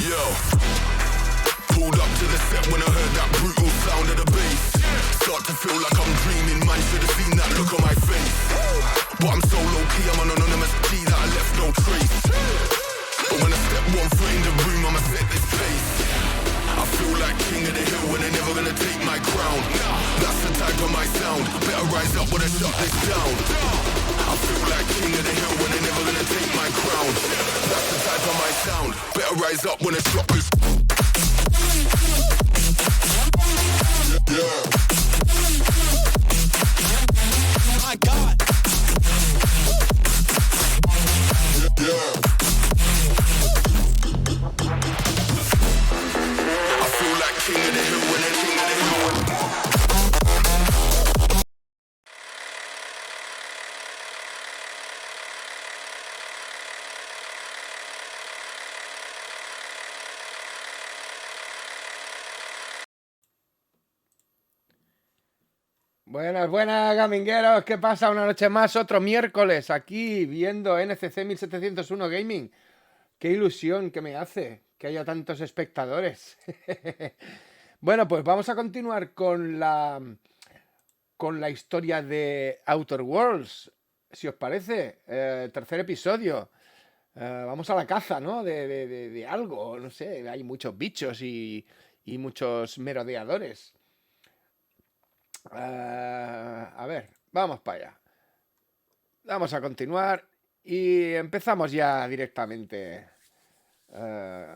Yo, pulled up to the set when I heard that brutal sound of the bass. Start to feel like I'm dreaming, man, should have seen that look on my face. But I'm so low-key, I'm an anonymous G that I left no trace. But when I step one foot in the room, I'ma set this pace. I feel like king of the hill when they're never gonna take my crown. That's the type of my sound, better rise up when I shut this down. I feel like king of the hill when they're never gonna take my crown. That's the type of my sound, better rise up when I shut this. Yeah. My God. Yeah. I feel like king of the hill when they're king of the hill. Buenas, buenas, gamingueros. ¿Qué pasa? Una noche más, otro miércoles, aquí viendo NCC 1701 Gaming. Qué ilusión que me hace que haya tantos espectadores. Bueno, pues vamos a continuar con la historia de Outer Worlds, si os parece. Tercer episodio. Vamos a la caza, ¿no? De algo, no sé. Hay muchos bichos y muchos merodeadores. A ver, vamos para allá. Vamos a continuar y empezamos ya directamente. Qué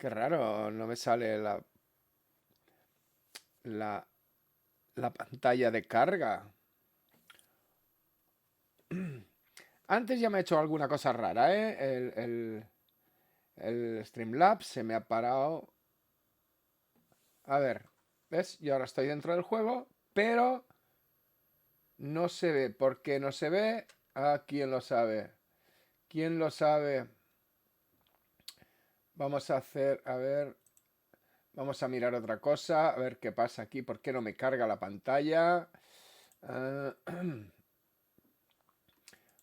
raro, no me sale la pantalla de carga. Antes ya me he hecho alguna cosa rara, ¿eh? El Streamlabs se me ha parado. A ver, ¿ves? Yo ahora estoy dentro del juego, pero no se ve. ¿Por qué no se ve? ¿Quién lo sabe? ¿Quién lo sabe? Vamos a hacer, a ver, vamos a mirar otra cosa, a ver qué pasa aquí, ¿por qué no me carga la pantalla?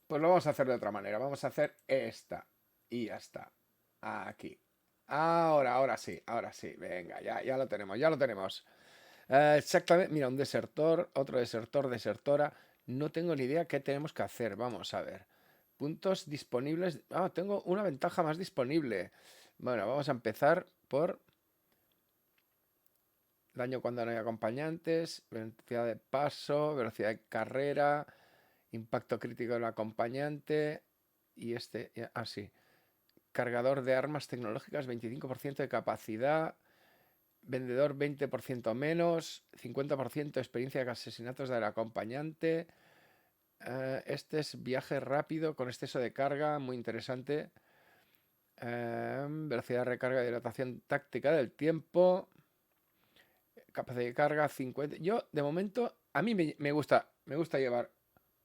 Pues lo vamos a hacer de otra manera, vamos a hacer esta y ya está, aquí. Ahora sí, venga, ya lo tenemos. Exactamente, mira, un desertor, otro desertor, desertora, no tengo ni idea qué tenemos que hacer, vamos a ver. Puntos disponibles, tengo una ventaja más disponible. Bueno, vamos a empezar por daño cuando no hay acompañantes, velocidad de paso, velocidad de carrera, impacto crítico del acompañante y así. Cargador de armas tecnológicas, 25% de capacidad, vendedor 20% menos, 50% experiencia de asesinatos del acompañante. Este es viaje rápido con exceso de carga, muy interesante. Velocidad de recarga y dilatación táctica del tiempo. Capacidad de carga 50. Yo, de momento, a mí me gusta llevar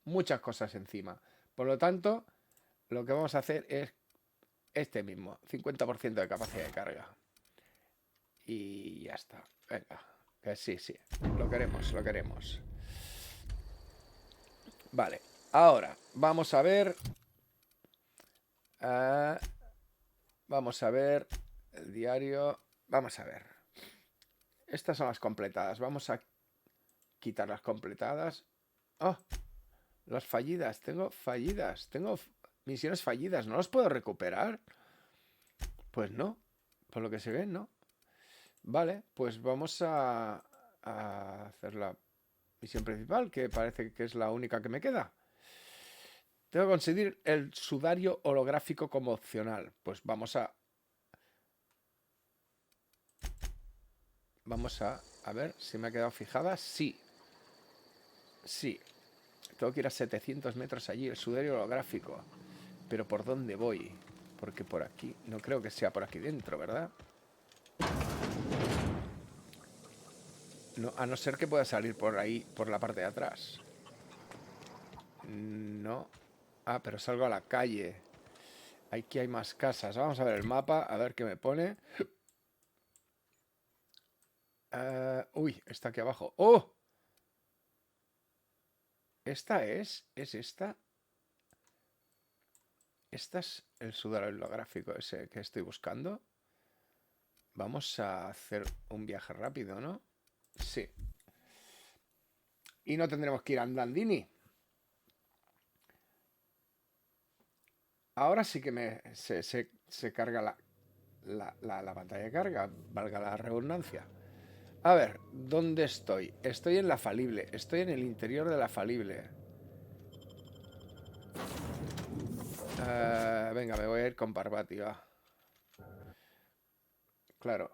muchas cosas encima. Por lo tanto, lo que vamos a hacer es este mismo, 50% de capacidad de carga. Y ya está. Venga, que sí, lo queremos. Vale, ahora vamos a ver. Vamos a ver el diario. Vamos a ver. Estas son las completadas. Vamos a quitar las completadas. ¡Oh! Las fallidas. Tengo fallidas. Tengo misiones fallidas. ¿No las puedo recuperar? Pues no. Por lo que se ve, no. Vale, pues vamos a hacer la misión principal, que parece que es la única que me queda. Tengo que conseguir el sudario holográfico como opcional. Pues vamos a ver si me ha quedado fijada. Sí. Tengo que ir a 700 metros allí, el sudario holográfico. Pero ¿por dónde voy? Porque por aquí, no creo que sea por aquí dentro, ¿verdad? No, a no ser que pueda salir por ahí, por la parte de atrás. No. Pero salgo a la calle. Aquí hay más casas. Vamos a ver el mapa, a ver qué me pone. Uy, está aquí abajo. ¡Oh! ¿Esta es? ¿Es esta? Este es el sudario holográfico ese que estoy buscando. Vamos a hacer un viaje rápido, ¿no? Sí. Y no tendremos que ir andandini. Ahora sí que se carga la pantalla de carga, valga la redundancia. A ver, ¿dónde estoy? Estoy en la falible. Estoy en el interior de la falible. Venga, me voy a ir con Parvati, va. Claro,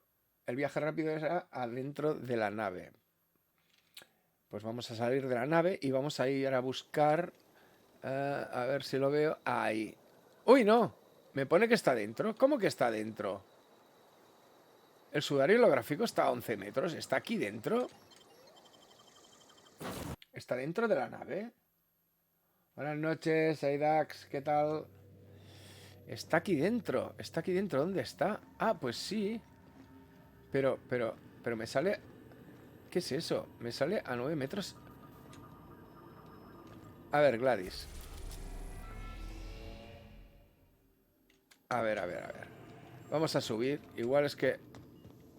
el viaje rápido es adentro de la nave. Pues vamos a salir de la nave y vamos a ir a buscar... a ver si lo veo. Ahí. ¡Uy, no! Me pone que está dentro. ¿Cómo que está dentro? El sudario holográfico está a 11 metros. ¿Está aquí dentro? ¿Está dentro de la nave? Buenas noches, Aidax. ¿Qué tal? Está aquí dentro. Está aquí dentro. ¿Dónde está? Ah, pues sí. Pero me sale... ¿Qué es eso? Me sale a 9 metros. A ver, Gladys. A ver. Vamos a subir. Igual es que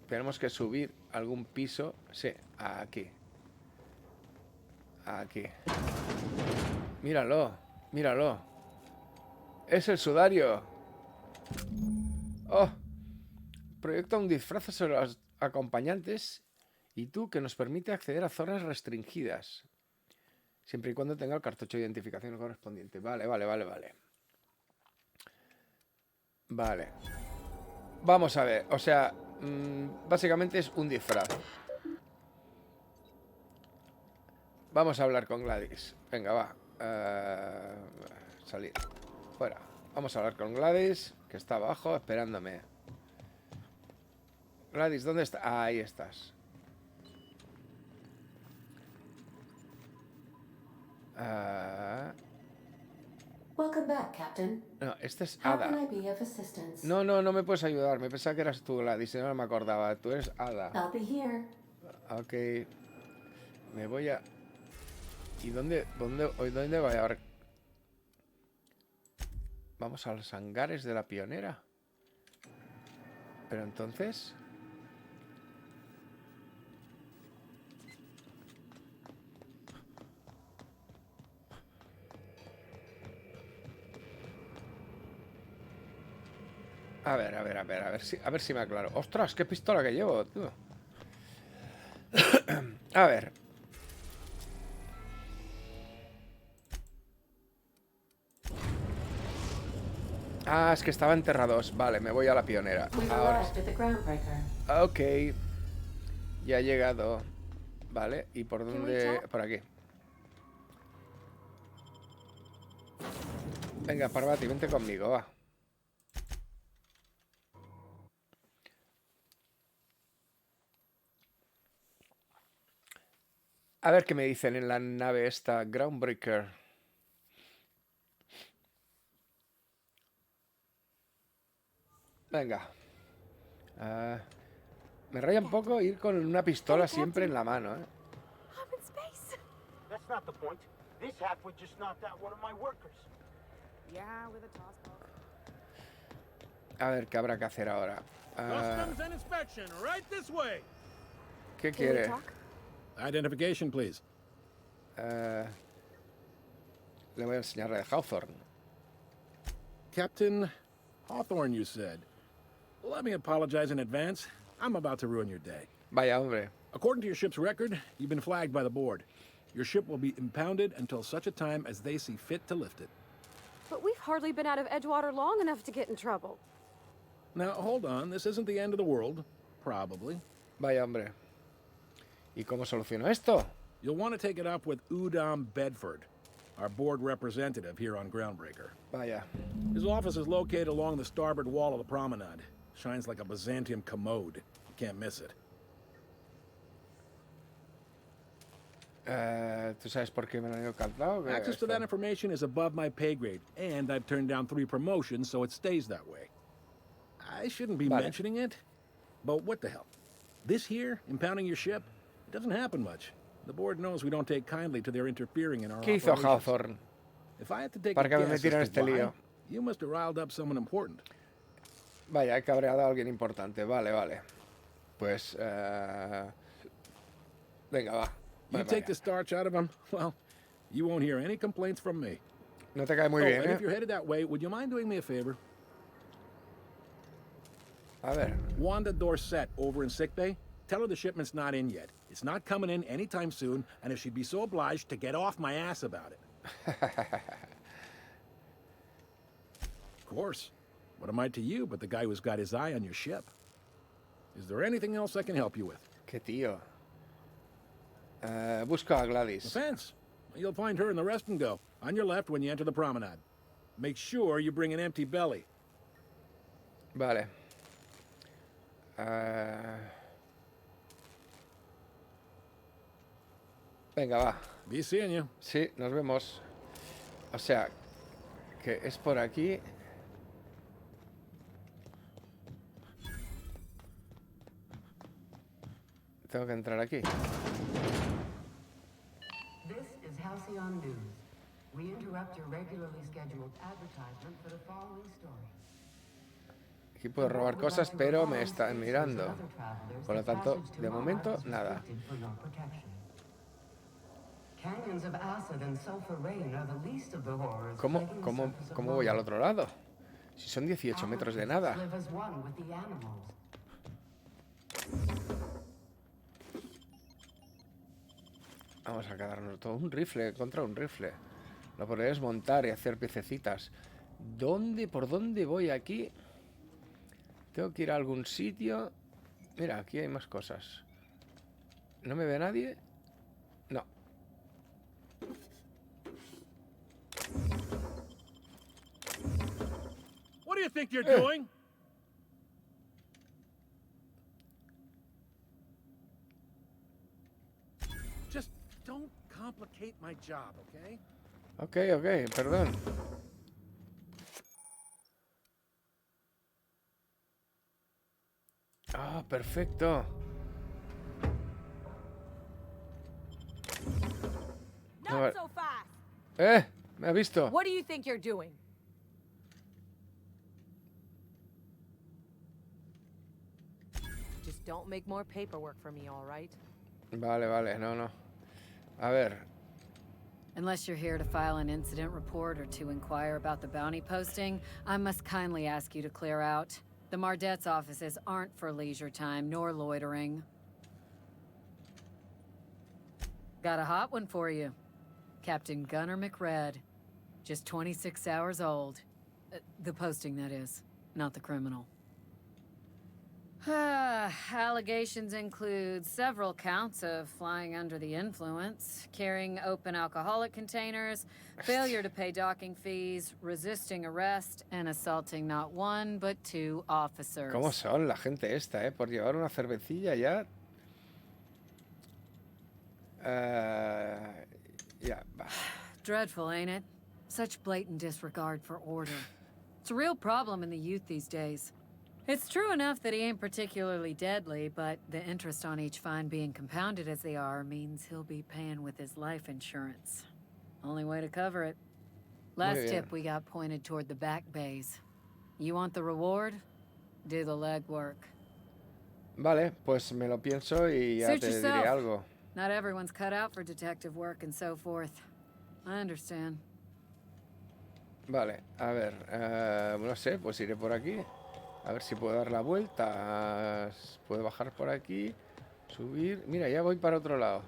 tenemos que subir algún piso. Sí, aquí. Aquí. Míralo. Es el sudario. Oh. Proyecta un disfraz sobre los acompañantes y tú que nos permite acceder a zonas restringidas. Siempre y cuando tenga el cartucho de identificación correspondiente. Vale. Vamos a ver. O sea, básicamente es un disfraz. Vamos a hablar con Gladys. Venga, va. Salir. Fuera. Vamos a hablar con Gladys, que está abajo esperándome. Gladys, ¿dónde está? Ahí estás. Welcome back, Captain. No, este es How Ada. can I be of assistance? No me puedes ayudar. Me pensaba que eras tú, Gladys, y no me acordaba. Tú eres Ada. I'll be here. Ok. Me voy a... ¿Y dónde voy a ver? Vamos a los hangares de la pionera. Pero entonces... A ver si me aclaro. ¡Ostras! ¡Qué pistola que llevo, tío! A ver. Ah, es que estaba enterrados. Vale, me voy a la pionera. Ahora. Ok. Ya he llegado. Vale, ¿y por dónde? Por aquí. Venga, Parvati, vente conmigo, va. A ver qué me dicen en la nave esta, Groundbreaker. Venga. Me raya un poco ir con una pistola siempre en la mano, ¿eh? I'm in space. That's not the point. This halfway just knocked out one of my workers. Yeah, with a toss ball. A ver qué habrá que hacer ahora. Customs and inspection, right this way. ¿Qué Can we quiere? talk? Identification, please. Le voy a enseñar la de Hawthorne. Captain Hawthorne, you said. Let me apologize in advance. I'm about to ruin your day. Vaya, hombre. According to your ship's record, you've been flagged by the board. Your ship will be impounded until such a time as they see fit to lift it. But we've hardly been out of Edgewater long enough to get in trouble. Now, hold on. This isn't the end of the world. Probably. Vaya, hombre. ¿Y cómo soluciono esto? You'll want to take it up with Udom Bedford, our board representative here on Groundbreaker. Vaya. His office is located along the starboard wall of the promenade. Shines like a Byzantium commode. You can't miss it. ¿Tú sabes por qué me lo han cantado? Access to that information is above my pay grade, and I've turned down 3 promotions, so it stays that way. I shouldn't be mentioning it, but what the hell? This here, impounding your ship, it doesn't happen much. The board knows we don't take kindly to their interfering in our ¿Qué hizo operations. Hawthorne If I had to take para a que me guess metieran as este to why, lío? You must have riled up someone important. Vaya, he cabreado a alguien importante. Vale, vale. Pues... venga, va. You Vaya. take the starch out of him, well, you won't hear any complaints from me. No te cae muy bien, and ¿eh? if you're headed that way, would you mind doing me a favor? A ver. Wanda Dorset over in sickbay, tell her the shipment's not in yet. It's not coming in anytime soon, and if she'd be so obliged to get off my ass about it. Of course. What am I to you but the guy who's got his eye on your ship? Is there anything else I can help you with? Qué tío. Busco a The Gladys. fence. You'll find her in the rest and go, on your left when you enter the promenade. Make sure you bring an empty belly. Vale. Venga, va. Be seeing you. Sí, nos vemos. O sea, que es por aquí. Tengo que entrar aquí. This is Halcyon News. We interrupt your regularly scheduled advertisement for the following story. Aquí puedo robar cosas, pero me están mirando. Por lo tanto, de momento, nada. Canyons of acid and sulfur rain are the least of the horrors. ¿Cómo voy al otro lado? Si son 18 metros de nada. Live as one with the animals. Vamos a quedarnos todo un rifle contra un rifle. Lo podré desmontar y hacer piececitas. ¿Por dónde voy aquí? Tengo que ir a algún sitio. Mira, aquí hay más cosas. ¿No me ve nadie? No. What do you think you're doing? Just don't complicate my job, okay? Ok, perdón. Ah, perfecto. Not so fast. Me ha visto. What do you think you're doing? Just don't make more paperwork for me, all right? Vale, no. A ver. Unless you're here to file an incident report or to inquire about the bounty posting, I must kindly ask you to clear out. The Mardet's offices aren't for leisure time nor loitering. Got a hot one for you. Captain Gunnar McRed. Just 26 hours old. The posting, that is, not the criminal. Allegations include several counts of flying under the influence, carrying open alcoholic containers, failure to pay docking fees, resisting arrest, and assaulting not one but two officers. ¿Cómo son la gente esta, Por llevar una cervecilla ya. Ya, va. Dreadful, ain't it? Such blatant disregard for order. It's a real problem in the youth these days. It's true enough that he ain't particularly deadly, but the interest on each fine being compounded as they are means he'll be paying with his life insurance. Only way to cover it. Last tip we got pointed toward the back bays. You want the reward? Do the legwork. Vale, pues me lo pienso y ya Suit te yourself. diré algo. Not everyone's cut out for detective work and so forth. I understand. Vale, a ver, no sé, pues iré por aquí. A ver si puedo dar la vuelta. Puedo bajar por aquí, subir. Mira, ya voy para otro lado.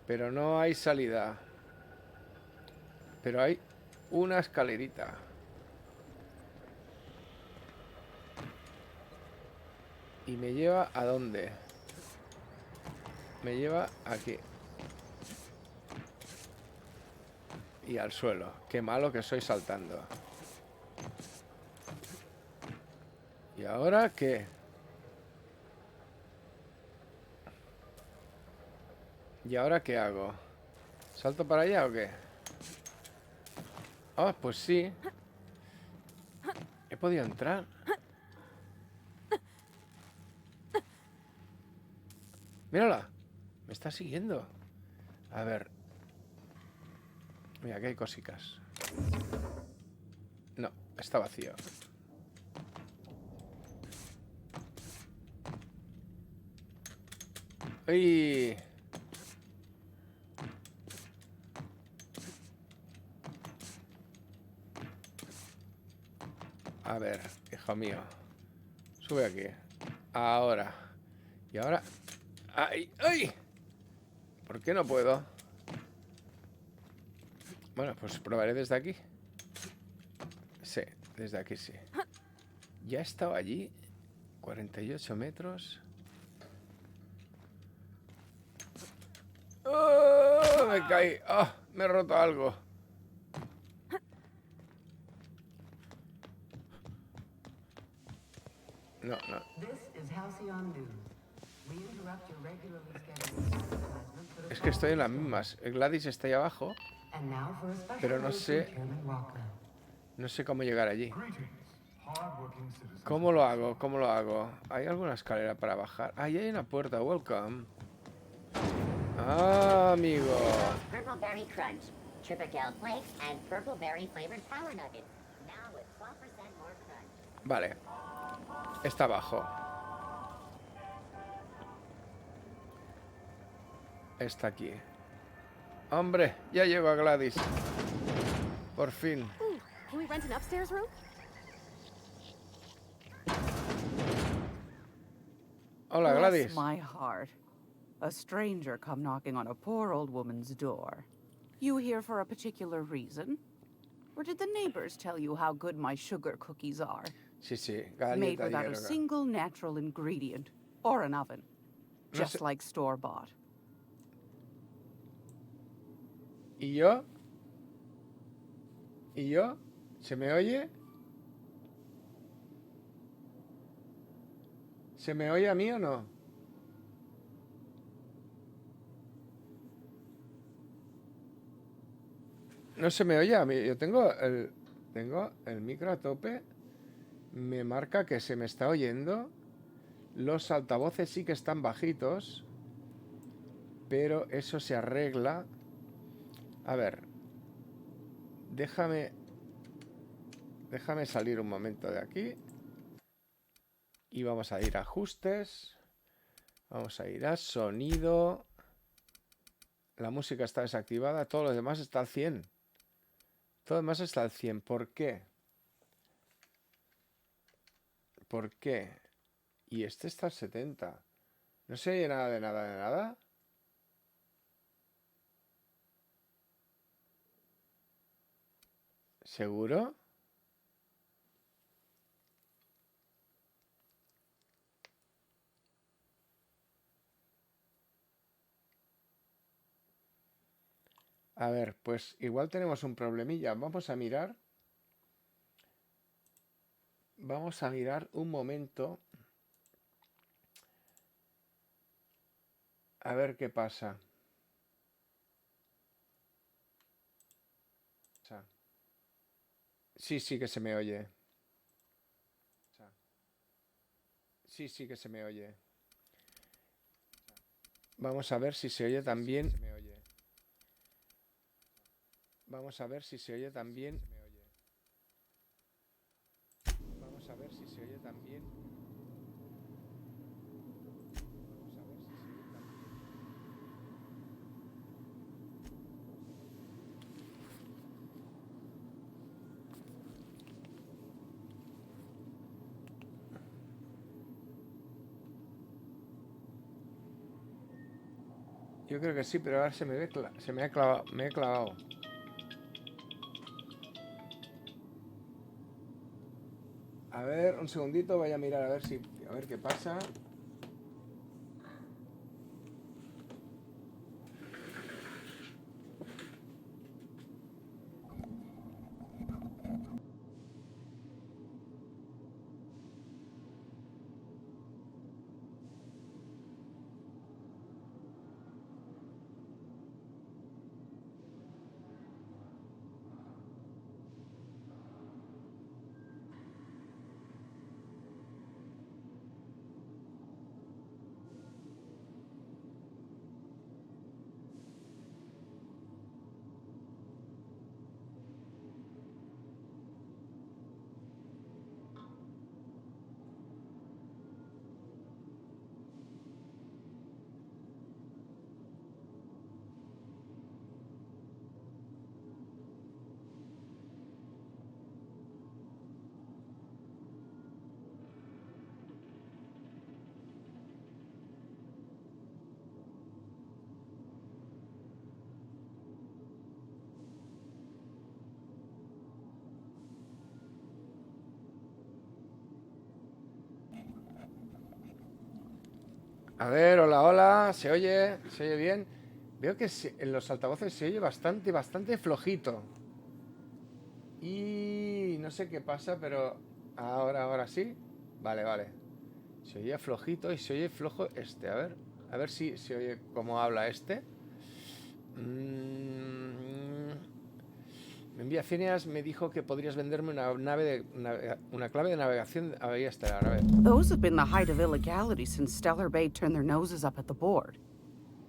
Pero no hay salida. Pero hay una escalerita. ¿Y me lleva a dónde? Me lleva aquí. Y al suelo. Qué malo que soy saltando. ¿Y ahora qué? ¿Y ahora qué hago? ¿Salto para allá o qué? Ah, pues sí. He podido entrar. Mírala. Me está siguiendo. A ver. Mira, aquí hay cositas. No, está vacío. ¡Uy! A ver, hijo mío. Sube aquí. Ahora. Y ahora... ¡Ay! ¡Ay! ¿Por qué no puedo? Bueno, pues probaré desde aquí. Sí, desde aquí sí. Ya he estado allí. 48 metros. ¡Oh! Me caí. ¡Oh! Me he roto algo. No, no. Es que estoy en las mismas. Gladys está ahí abajo. Pero no sé... No sé cómo llegar allí. ¿Cómo lo hago? ¿Cómo lo hago? ¿Hay alguna escalera para bajar? Ahí hay una puerta. Welcome. Ah, amigo. Purple berry crunch, triple flakes, and purple berry flavored power nuggets. Now with 12% more crunch. Vale. Está abajo. Está aquí. Hombre, ya llego a Gladys. Por fin. Ooh, can we rent an upstairs room? Hola, Gladys. Bless my heart. A stranger come knocking on a poor old woman's door. You here for a particular reason? Or did the neighbors tell you how good my sugar cookies are? Sí, sí. Made Galleta without a hierba. single natural ingredient. Or an oven. No Just sé. like store-bought. ¿Y yo? ¿Y yo? ¿Se me oye? ¿Se me oye a mí o no? No se me oye a mí. Yo tengo el micro a tope. Me marca que se me está oyendo. Los altavoces sí que están bajitos. Pero eso se arregla. A ver. Déjame salir un momento de aquí. Y vamos a ir a ajustes. Vamos a ir a sonido. La música está desactivada. Todo lo demás está al 100. Todo lo demás está al 100. ¿Por qué? ¿Por qué? Y este está al 70. ¿No se oye nada de nada de nada? ¿Seguro? A ver, pues igual tenemos un problemilla. Vamos a mirar. Vamos a mirar un momento. A ver qué pasa. Sí, sí que se me oye. Sí, sí que se me oye. Vamos a ver si se oye también. Vamos a ver si se oye también. Vamos a ver si se oye también. Yo creo que sí, pero ahora se me ha clavado, me he clavado. A ver, un segundito, voy a mirar a ver qué pasa. A ver, hola, hola. ¿Se oye? ¿Se oye bien? Veo que en los altavoces se oye bastante flojito. Y no sé qué pasa, pero ahora sí. Vale. Se oye flojito y se oye flojo este. A ver si se oye cómo habla este. Me envía Phineas, me dijo que podrías venderme una clave de navegación a Bahía Estelar. A ver. Those have been the height of illegality since Stellar Bay turned their noses up at the board.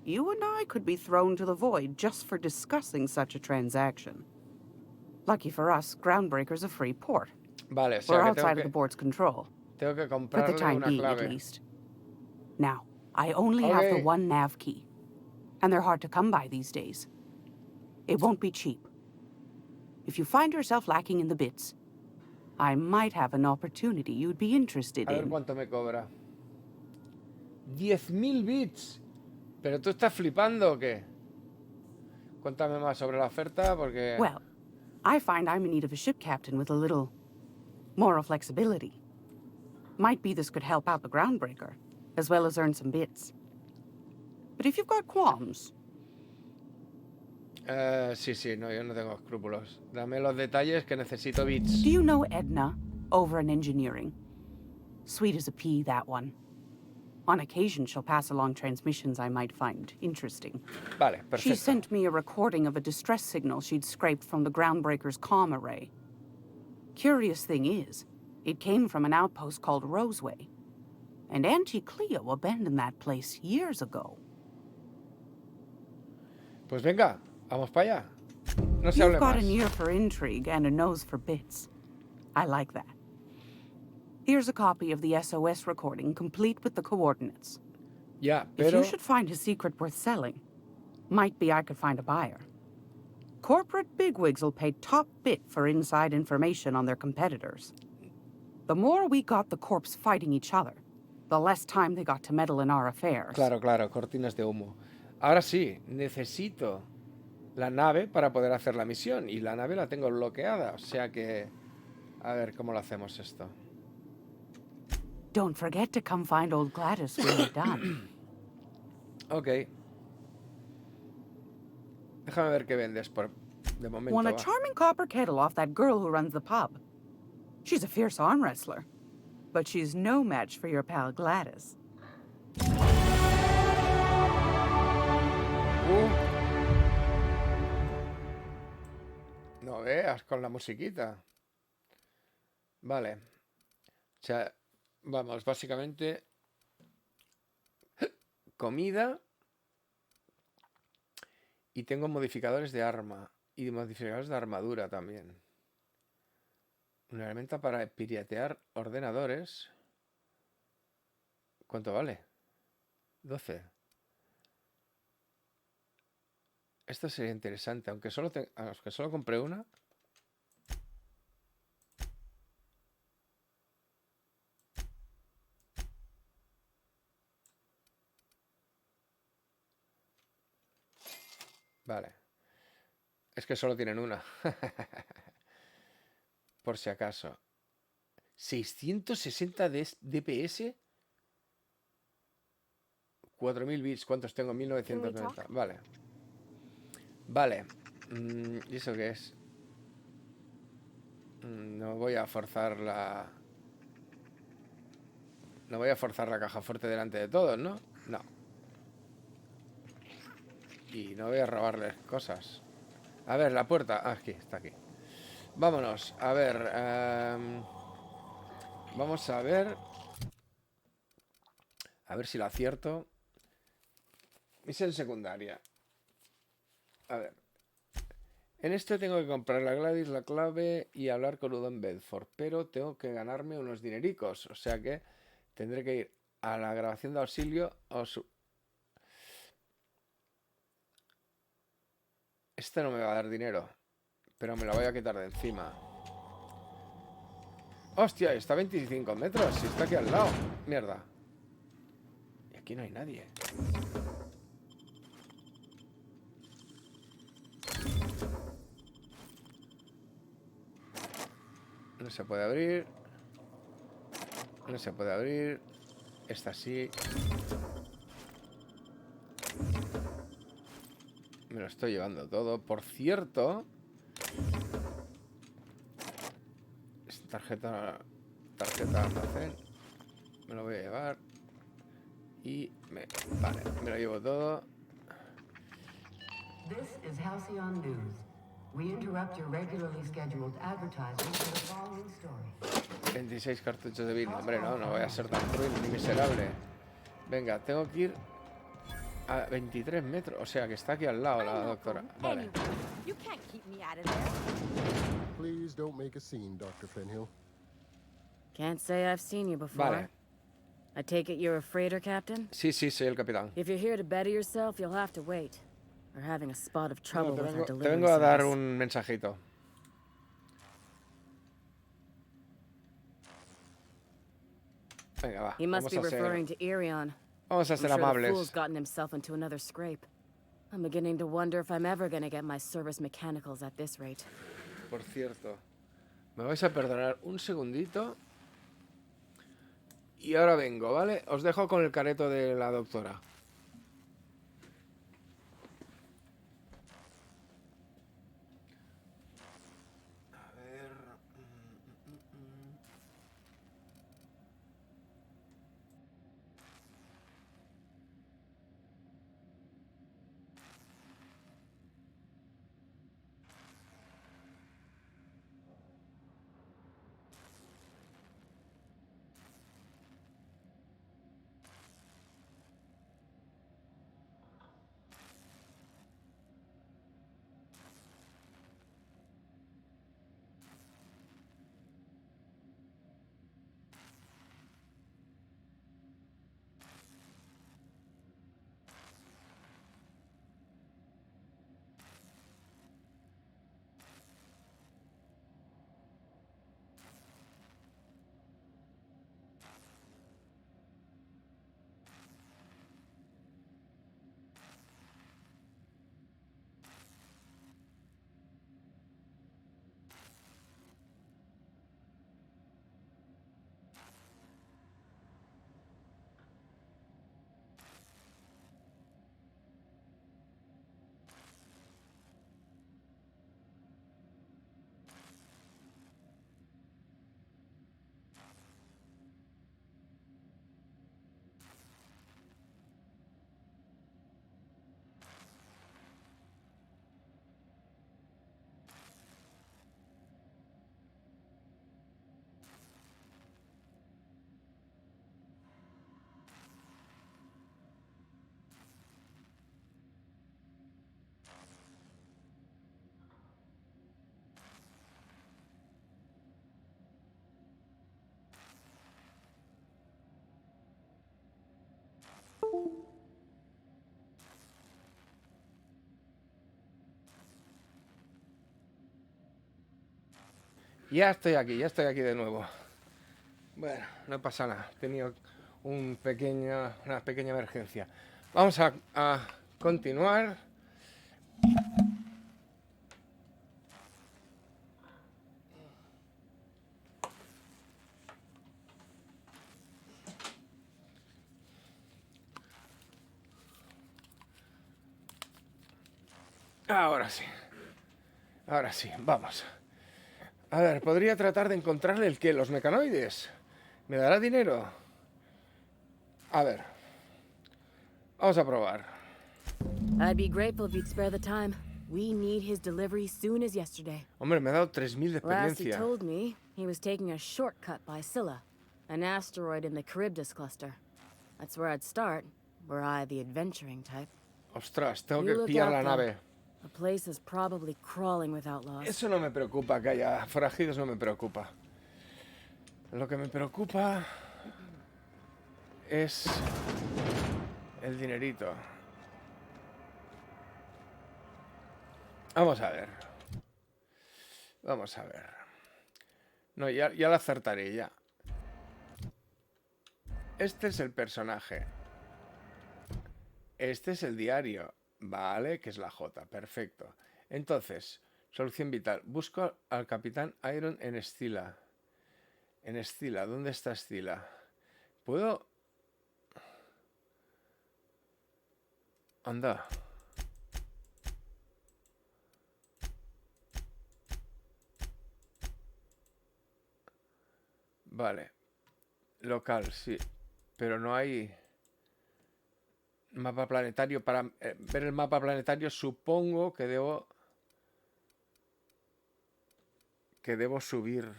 You and I could be thrown to the void just for discussing such a transaction. Lucky for us, Groundbreaker's a free port. Vale, o sea We're que outside of the board's control. tengo que For the comprarle time una being, at clave. least. Now, I only have the one nav key, and they're hard to come by these days. It won't be cheap. If you find yourself lacking in the bits, I might have an opportunity you'd be interested A ver in. cuánto me cobra. 10.000 bits. ¿Pero tú estás flipando o qué? Cuéntame más sobre la oferta porque... Well, I find I'm in need of a ship captain with a little moral flexibility. Might be this could help out the Groundbreaker, as well as earn some bits. But if you've got qualms... Sí, no, yo no tengo escrúpulos. Dame los detalles que necesito bits. Do you know Edna, over in engineering? Sweet as a pea, that one. On occasion, she'll pass along transmissions I might find interesting. Vale, perfecto. She sent me a recording of a distress signal she'd scraped from the Groundbreaker's comm array. Curious thing is, it came from an outpost called Roseway. And Auntie Cleo abandoned that place years ago. Pues venga, vamos para allá. No se You've hable got más. an ear for intrigue and a nose for bits. I like that. Here's a copy of the SOS recording, complete with the coordinates. Ya, If pero... you should find his secret worth selling, might be I could find a buyer. Corporate bigwigs will pay top bit for inside information on their competitors. The more we got the corps fighting each other, the less time they got to meddle in our affairs. Claro, cortinas de humo. Ahora sí, necesito la nave para poder hacer la misión. Y la nave la tengo bloqueada, o sea que... A ver, ¿cómo lo hacemos esto? Don't forget to come find old Gladys when you're done. Ok. Déjame ver qué vendes de momento. Want a va. charming copper kettle off that girl who runs the pub. She's a fierce arm wrestler, but she's no match for your pal Gladys. No veas con la musiquita. Vale. O sea, vamos, básicamente... Comida... Y tengo modificadores de arma. Y modificadores de armadura también. Una herramienta para piratear ordenadores. ¿Cuánto vale? 12. Esto sería interesante. Aunque solo compré una. Vale. Es que solo tienen una. Por si acaso. 660 DPS. 4000 bits. ¿Cuántos tengo? 1990. Vale. Vale. ¿Y eso qué es? No voy a forzar la... No voy a forzar la caja fuerte delante de todos, ¿no? No. Y no voy a robarles cosas. A ver, la puerta. Ah, aquí, está aquí. Vámonos. A ver. Vamos a ver. A ver si la acierto. Misión secundaria. A ver. En este tengo que comprar la Gladys, la clave y hablar con Udon Bedford. Pero tengo que ganarme unos dinericos. O sea que tendré que ir a la grabación de auxilio o su... Este no me va a dar dinero, pero me lo voy a quitar de encima. ¡Hostia! Está a 25 metros. Si está aquí al lado. Mierda. Y aquí no hay nadie. No se puede abrir. No se puede abrir. Esta sí. Me lo estoy llevando todo. Por cierto, esta tarjeta de almacén me lo voy a llevar. Y vale, me lo llevo todo. This is Halcyon News. We interrupt your regularly scheduled advertisement for the following story. 26 cartuchos de vida. Hombre, no voy a ser tan cruel ni miserable. Venga, tengo que ir a 23 metros. O sea, que está aquí al lado la doctora. Vale. You can't keep me out of there. Please don't make a scene, Dr. Fenhill. Can't say I've seen you before. Vale. I take it you're a freighter captain? Sí, soy el capitán. If you're here to better yourself, you'll have to wait. We're having a spot of trouble with our Te delivery vengo a dar service. un mensajito. Venga, va. He must be referring to Irion. Vamos a I'm ser sure the amables. fool's gotten himself into another scrape. I'm beginning to wonder if I'm ever gonna get my service mechanicals at this rate. Por cierto, me vais a perdonar un segundito. Y ahora vengo, ¿vale? Os dejo con el careto de la doctora. A ver... Ya estoy aquí de nuevo. Bueno, no pasa nada. He tenido una pequeña emergencia. Vamos a continuar. Ahora sí, vamos. A ver, podría tratar de encontrarle el qué, los mecanoides. ¿Me dará dinero? A ver. Vamos a probar. I'd be grateful if you'd spare the time. We need his delivery soon as yesterday. Hombre, me ha dado 3000 de Last he experiencia. told me, he was taking a shortcut by Scylla, an asteroid in the Charybdis cluster. That's where I'd start, were I the adventuring type. Ostras, tengo You que look pillar out, la though. nave. The place is probably crawling with outlaws. Eso no me preocupa, que haya forajidos, no me preocupa. Lo que me preocupa es el dinerito. Vamos a ver. Vamos a ver. No, ya lo acertaré, ya. Este es el personaje. Este es el diario. Vale, que es la J. Perfecto. Entonces, solución vital. Busco al capitán Iron en Estila. En Estila. ¿Dónde está Estila? ¿Puedo? Anda. Vale. Local, sí. Pero no hay mapa planetario. Para ver el mapa planetario supongo que debo subir.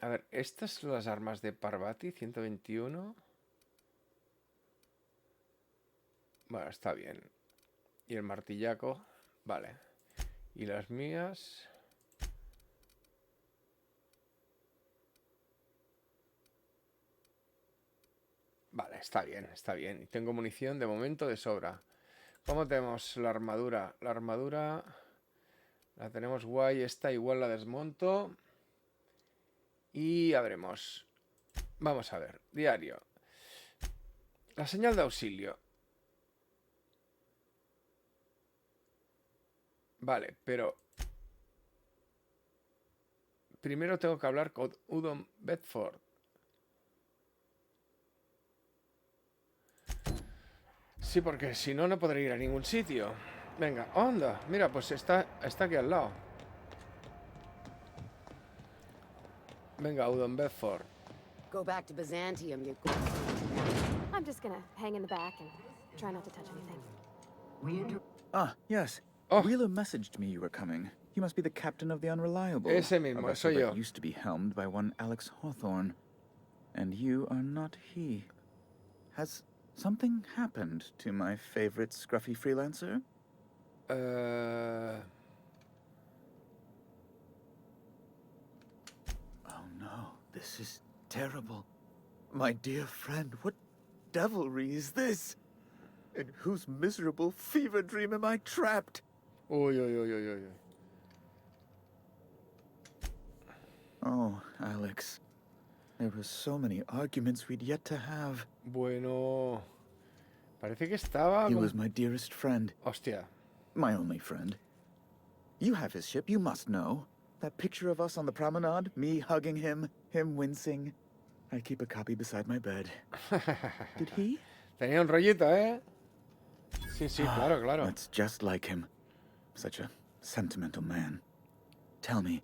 A ver, estas son las armas de Parvati, 121. Bueno, está bien. Y el martillaco, vale. Y las mías. Vale, está bien, está bien. Y tengo munición de momento de sobra. ¿Cómo tenemos la armadura? La armadura la tenemos guay. Esta igual la desmonto. Y abremos. Vamos a ver. Diario. La señal de auxilio. Vale, pero primero tengo que hablar con Udon Bedford. Sí, porque si no, no podré ir a ningún sitio. Venga, onda. Mira, pues está aquí al lado. Venga, Udon Bedford. Go back to Byzantium, you... I'm just gonna hang in the back and try not to touch anything. Ah, yes. Oh. Wheeler messaged me you were coming. He must be the captain of the Unreliable. Ese mismo, a soy vessel yo. that used to be helmed by one Alex Hawthorne. And you are not he. Has something happened to my favorite scruffy freelancer? Oh no, this is terrible. My dear friend, what devilry is this? In whose miserable fever dream am I trapped? Uy, uy, uy, uy, uy. Oh, Alex. There were so many arguments we'd yet to have. Bueno. Parece que estaba... He was my dearest friend. Hostia. My only friend. You have his ship, you must know. That picture of us on the promenade, me hugging him, him wincing. I keep a copy beside my bed. Did he? Tenía un rollito, ¿eh? Sí, sí, claro, claro. That's just like him. Such a sentimental man. Tell me,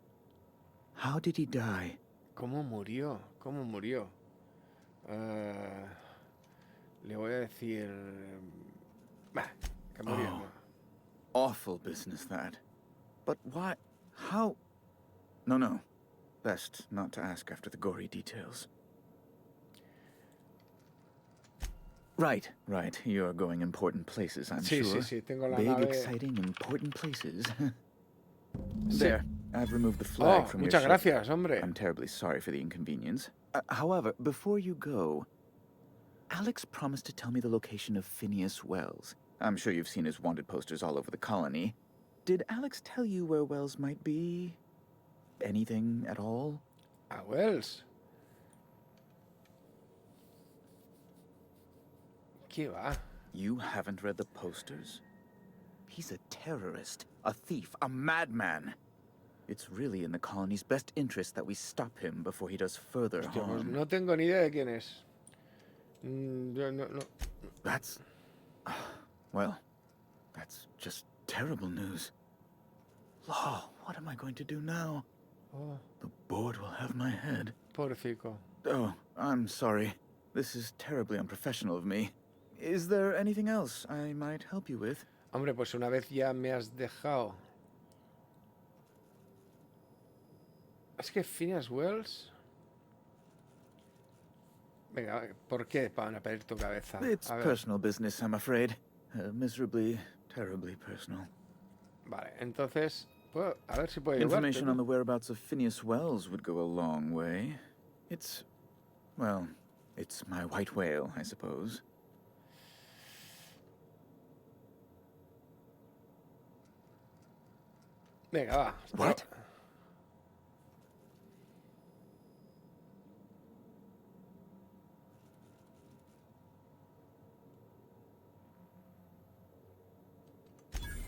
how did he die? ¿Cómo murió? ¿Cómo murió? Le voy a decir... Bah, que murió. Oh, awful business, that. But why... how... No. Best not to ask after the gory details. Right. You're going important places, I'm sure. Sí, tengo la Big, nave... exciting, important places. There, I've removed the flag from your muchas ship. gracias, hombre. I'm terribly sorry for the inconvenience. However, before you go, Alex promised to tell me the location of Phineas Wells. I'm sure you've seen his wanted posters all over the colony. Did Alex tell you where Wells might be? Anything at all? Wells. ¿Qué va? You haven't read the posters? He's a terrorist, a thief, a madman. It's really in the colony's best interest that we stop him before he does further Hostia, pues harm. no tengo ni idea de quién es. No. That's... well, that's just terrible news. Law, what am I going to do now? Oh, The board will have my head. pobrecito. Oh, I'm sorry. This is terribly unprofessional of me. Is there anything else I might help you with? Hombre, pues una vez ya me has dejado... Es que Phineas Wells... Venga, ¿por qué van a pedir tu cabeza? It's A ver. personal business, I'm afraid. Miserably, terribly personal. Vale, entonces... a ver si puedo Information ayudarte. on the whereabouts of Phineas Wells would go a long way. Well, it's my white whale, I suppose. Venga, va. What?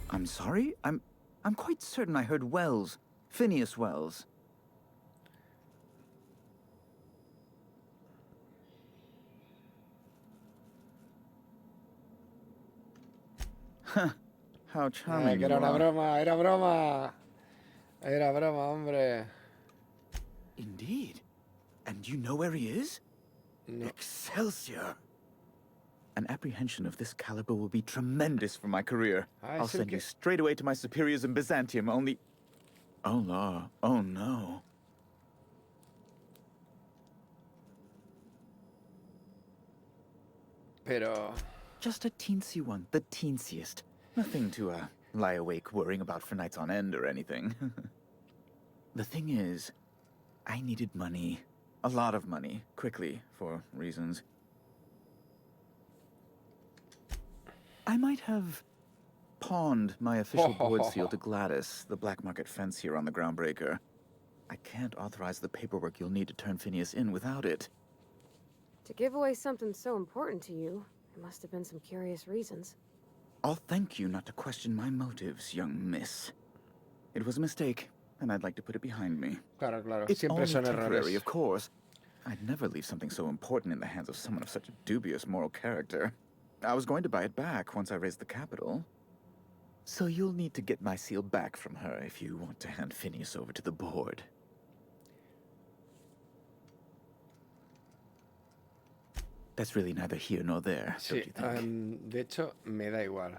I'm sorry? I'm quite certain I heard Wells. Phineas Wells. Huh. How charming Que you era una are. broma, era broma. Era broma, hombre. Indeed. And you know where he is? No. Excelsior! An apprehension of this caliber will be tremendous for my career. I'll send you straight away to my superiors in Byzantium, only... Oh, no. Oh, no. Pero... Just a teensy one, the teensiest. Nothing to, lie awake worrying about for nights on end or anything. The thing is, I needed money. A lot of money, quickly, for reasons. I might have pawned my official board seal to Gladys, the black market fence here on the Groundbreaker. I can't authorize the paperwork you'll need to turn Phineas in without it. To give away something so important to you, there must have been some curious reasons. I'll thank you not to question my motives, young miss. It was a mistake, and I'd like to put it behind me. Claro, claro. It's Siempre only son temporary, errores. of course. I'd never leave something so important in the hands of someone of such a dubious moral character. I was going to buy it back once I raised the capital. So you'll need to get my seal back from her if you want to hand Phineas over to the board. That's really neither here nor there, don't Sí, you think? de hecho, me da igual.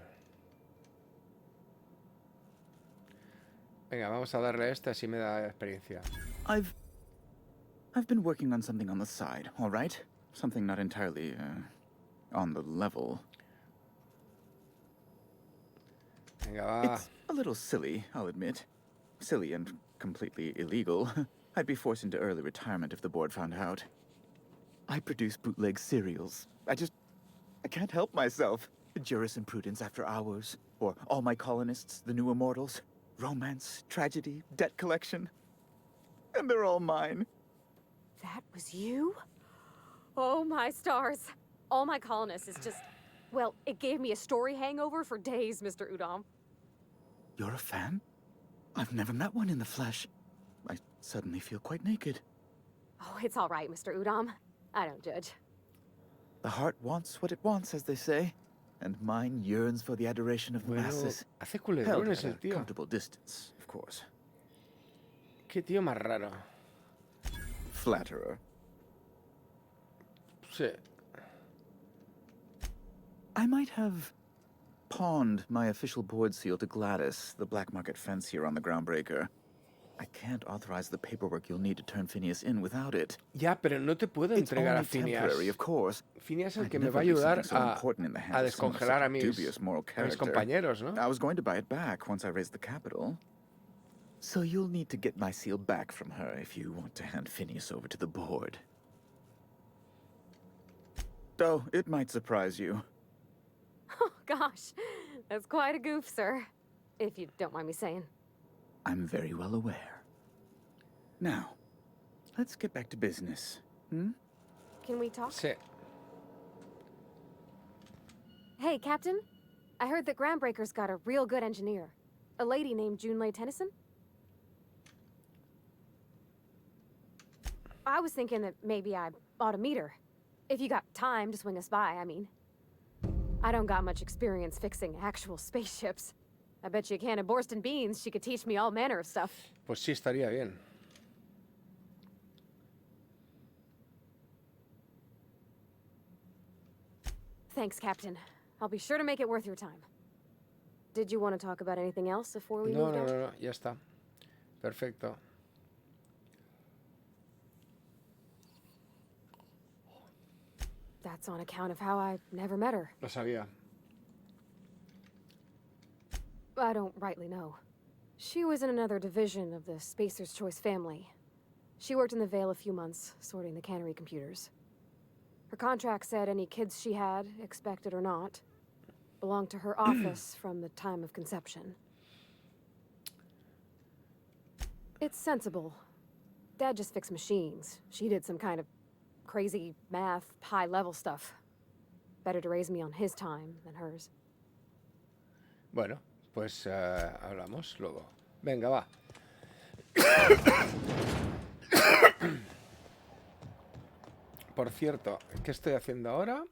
Venga, vamos a darle este, así me da experiencia. I've been working on something on the side, all right? Something not entirely, on the level. Venga, va. It's a little silly, I'll admit. Silly and completely illegal. I'd be forced into early retirement if the board found out. I produce bootleg serials. I can't help myself. Jurisprudence After Hours, or All My Colonists, The New Immortals, romance, tragedy, debt collection. And they're all mine. That was you? Oh my stars. All My Colonists is just... Well, it gave me a story hangover for days, Mr. Udom. You're a fan? I've never met one in the flesh. I suddenly feel quite naked. Oh, it's all right, Mr. Udom. I don't judge. The heart wants what it wants, as they say. And mine yearns for the adoration of the masses. Hace Held culebrones at el a tío. comfortable distance, of course. Qué tío más raro. Flatterer. Sí. I might have pawned my official board seal to Gladys, the black market fence here on the Groundbreaker. I can't authorize the paperwork you'll need to turn Phineas in without it. Ya, pero no te puedo It's entregar only a Phineas. temporary, of course. Phineas es el I'd que me never va a leave ayudar something so important in the hands a of someone of descongelar such a mis dubious moral character. compañeros, ¿no? I was going to buy it back once I raised the capital. So you'll need to get my seal back from her if you want to hand Phineas over to the board. Though, it might surprise you. Oh, gosh. That's quite a goof, sir. If you don't mind me saying. I'm very well aware. Now, let's get back to business. Hmm? Can we talk? Sí. Hey, Captain. I heard that Groundbreaker's got a real good engineer. A lady named Junlei Tennyson. I was thinking that maybe I ought to meet her. If you got time to swing us by, I mean. I don't got much experience fixing actual spaceships. I bet you a can of Borston beans she could teach me all manner of stuff. Pues sí, estaría bien. Thanks, Captain. I'll be sure to make it worth your time. Did you want to talk about anything else before we No, moved no, on? no, ya está. Perfecto. That's on account of how I never met her. Lo sabía. I don't rightly know. She was in another division of the Spacer's Choice family. She worked in the Vale a few months, sorting the cannery computers. Her contract said any kids she had, expected or not, belonged to her office from the time of conception. It's sensible. Dad just fixed machines. She did some kind of crazy math, high-level stuff. Better to raise me on his time than hers. Bueno, pues hablamos luego. Venga, va. Por cierto, ¿qué estoy haciendo ahora?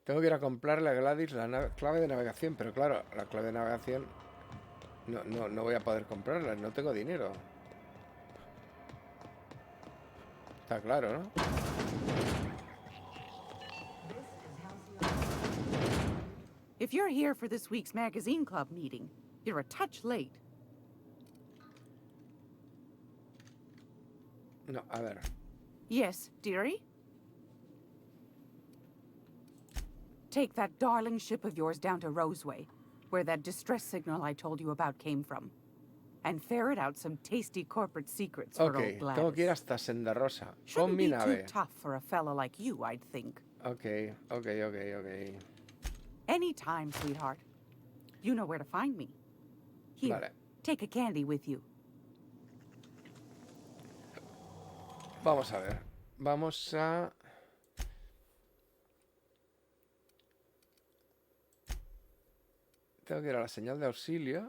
Tengo que ir a comprarle a Gladys la clave de navegación, pero claro, la clave de navegación no voy a poder comprarla, no tengo dinero. Está claro, ¿no? If you're here for this week's magazine club meeting, you're a touch late. No, a ver. Yes, dearie? Take that darling ship of yours down to Roseway, where that distress signal I told you about came from, and ferret out some tasty corporate secrets for old Gladys. Tengo que ir hasta Senda Rosa con Shouldn't mi be too nave. tough for a fella like you, I'd think. Okay. Anytime, sweetheart. You know where to find me. Here, Vale. take a candy with you. Vamos a ver. Vamos a... Tengo que ir a la señal de auxilio.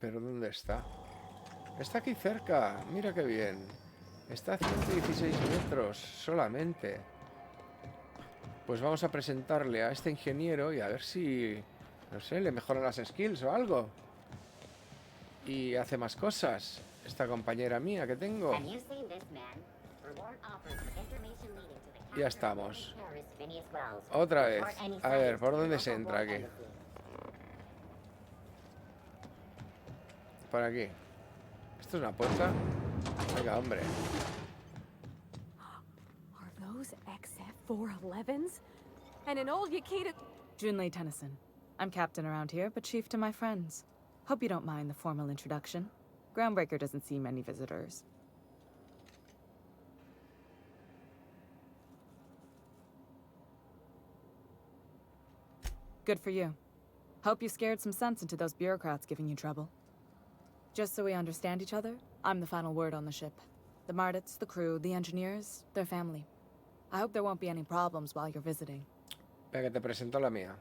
¿Pero dónde está? Está aquí cerca. Mira qué bien. Está a 116 metros solamente. Pues vamos a presentarle a este ingeniero y a ver si, no sé, le mejoran las skills o algo. Y hace más cosas. Esta compañera mía que tengo. Ya estamos. Otra vez. A ver, ¿por dónde se entra aquí? Por aquí. ¿Esto es una puerta? Venga, hombre. Are those XF-411s? And an old Yakita... Junlei Tennyson. I'm captain around here, but chief to my friends. Hope you don't mind the formal introduction. Groundbreaker doesn't see many visitors. Good for you. Hope you scared some sense into those bureaucrats giving you trouble. Just so we understand each other, I'm the final word on the ship. The Mardits, the crew, the engineers, their family. I hope there won't be any problems while you're visiting. Venga, te presento la mía.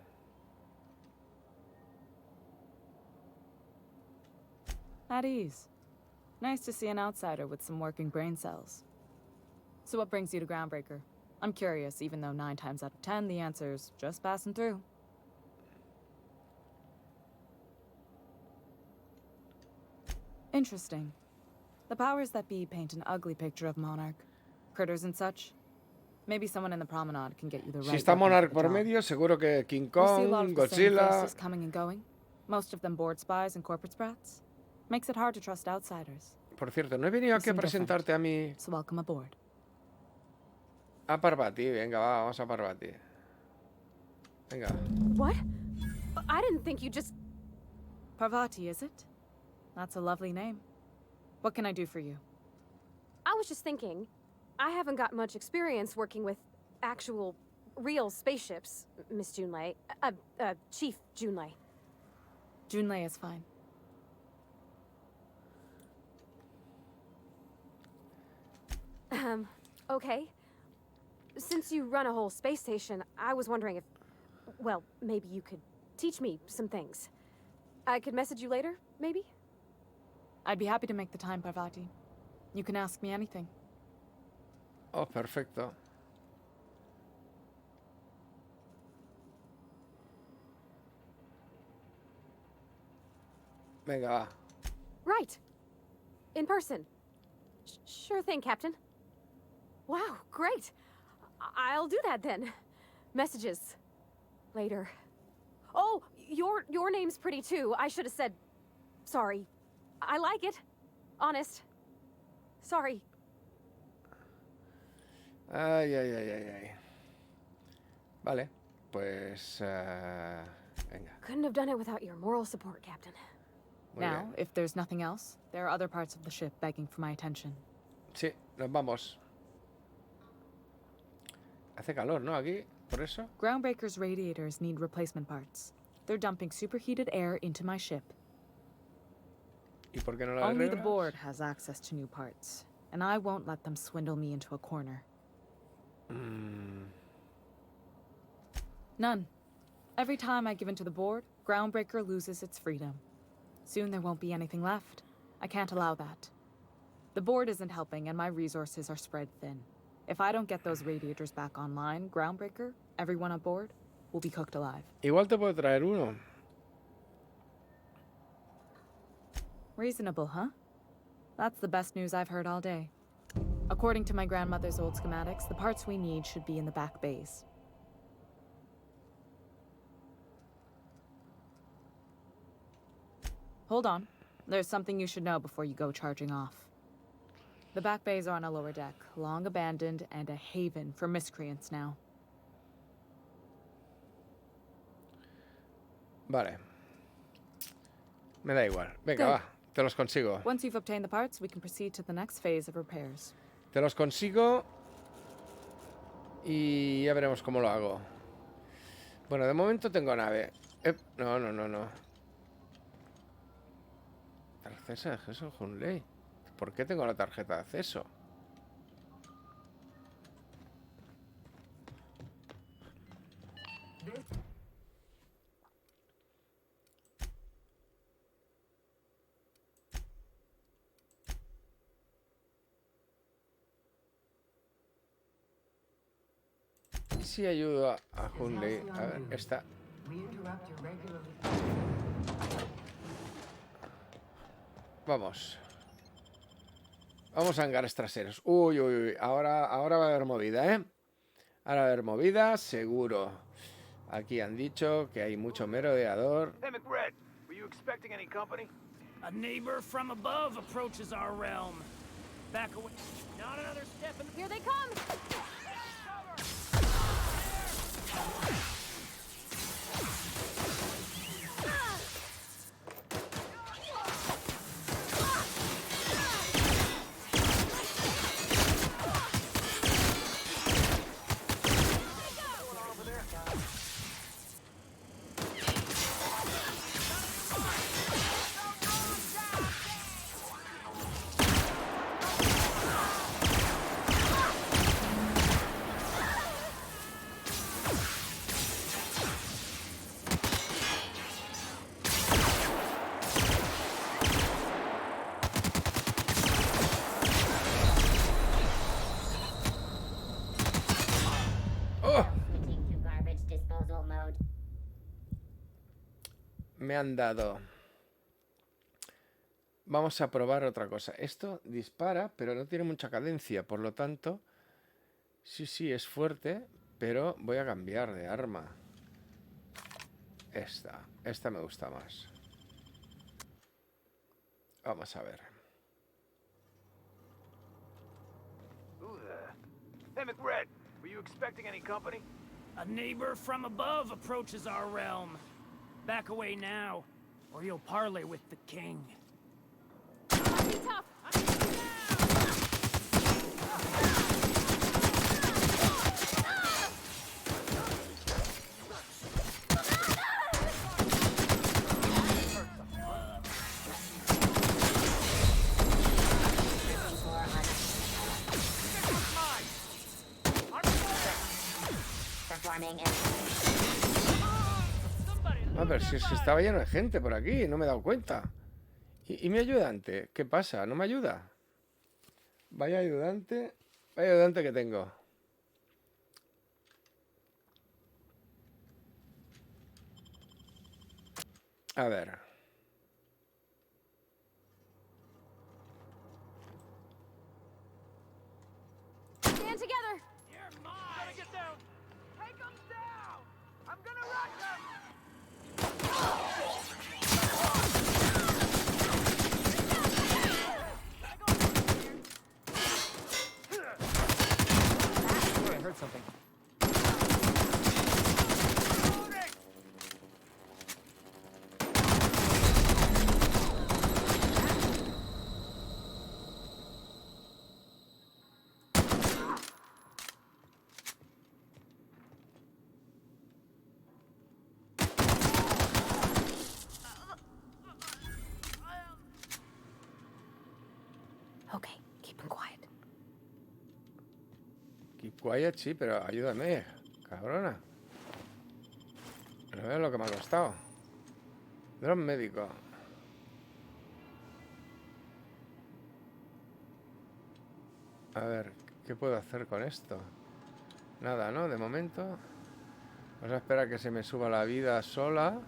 At ease. Nice to see an outsider with some working brain cells. So what brings you to Groundbreaker? I'm curious, even though 9 times out of 10 the answer's just passing through. Interesting. The powers that be paint an ugly picture of Monarch. Critters and such. Maybe someone in the promenade can get you the right. Si está Monarch por medio, seguro que King Kong, Godzilla... coming and going. Most of them board spies and corporate sprats. Makes it hard to trust outsiders. Por cierto, no he venido aquí a presentarte a mí. So welcome aboard. A Parvati, venga, vamos a Parvati. Venga. What? I didn't think you just... Parvati, is it? That's a lovely name. What can I do for you? I was just thinking, I haven't got much experience working with actual, real spaceships, Miss Junlei. Chief Junlei. Junlei is fine. Okay. Since you run a whole space station, I was wondering if... Well, maybe you could teach me some things. I could message you later, maybe? I'd be happy to make the time, Parvati. You can ask me anything. Oh, perfecto. Venga, va. Right. In person. Sure thing, Captain. Wow, great. I'll do that then. Messages. Later. Oh, your name's pretty too. I should have said... Sorry. I like it. Honest. Sorry. Ay. Vale, pues... venga. Couldn't have done it without your moral support, Captain. Now, if there's nothing else, there are other parts of the ship begging for my attention. Sí, nos vamos. Hace calor, ¿no? Aquí, por eso. Groundbreaker's radiators need replacement parts. They're dumping superheated air into my ship. ¿Y por qué no la Only the arreglas? board has access to new parts, and I won't let them swindle me into a corner. None. Every time I give in to the board, Groundbreaker loses its freedom. Soon there won't be anything left. I can't allow that. The board isn't helping, and my resources are spread thin. If I don't get those radiators back online, Groundbreaker, everyone on board, will be cooked alive. Igual te puedo traer uno. Reasonable, huh? That's the best news I've heard all day. According to my grandmother's old schematics, the parts we need should be in the back bays. Hold on. There's something you should know before you go charging off. The back bays are on a lower deck, long abandoned and a haven for miscreants now. Vale. Me da igual. Venga, Good. va. Te los consigo. Once you've obtained the parts, we can proceed to the next phase of repairs. Te los consigo. Y ya veremos cómo lo hago. Bueno, de momento tengo nave. No. Tarjeta de acceso, Hunley. ¿Por qué tengo la tarjeta de acceso? ¿Y si ayudo a Hunley? A ver, esta. Vamos. Vamos a hangares traseros. Uy. Ahora va a haber movida, ¿eh? Ahora va a haber movida, seguro. Aquí han dicho que hay mucho merodeador. Hey, McRed, were you expecting any company? A neighbor from above approaches our realm. Back away. Not another step in. Here they come! Me han dado. Vamos a probar otra cosa. Esto dispara, pero no tiene mucha cadencia. Por lo tanto, sí, es fuerte, pero voy a cambiar de arma. Esta me gusta más. Vamos a ver. Hey, McRed, were you expecting any company? A neighbor from above approaches our realm. Back away now, or you'll parley with the king. Be tough! A ver, si es que estaba lleno de gente por aquí, no me he dado cuenta. ¿Y mi ayudante? ¿Qué pasa? ¿No me ayuda? Vaya ayudante que tengo. A ver. Stand together! You're mine! Gotta get down! Take them down! I'm gonna rock them! I heard something. Okay, keep them quiet. Keep quiet, sí, pero ayúdame, cabrona. No veas lo que me ha costado. Dron médico. A ver, ¿qué puedo hacer con esto? Nada, ¿no? De momento. Vamos a esperar a que se me suba la vida sola.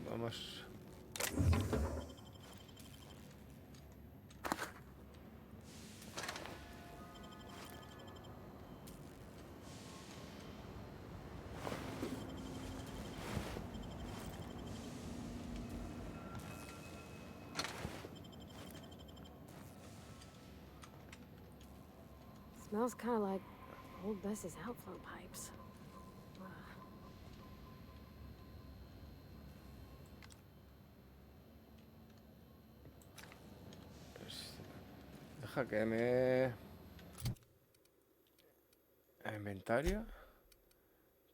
Vamos. Smells kind of like old Bess's outflow pipes. Ugh. Pues, deja que me... Inventario.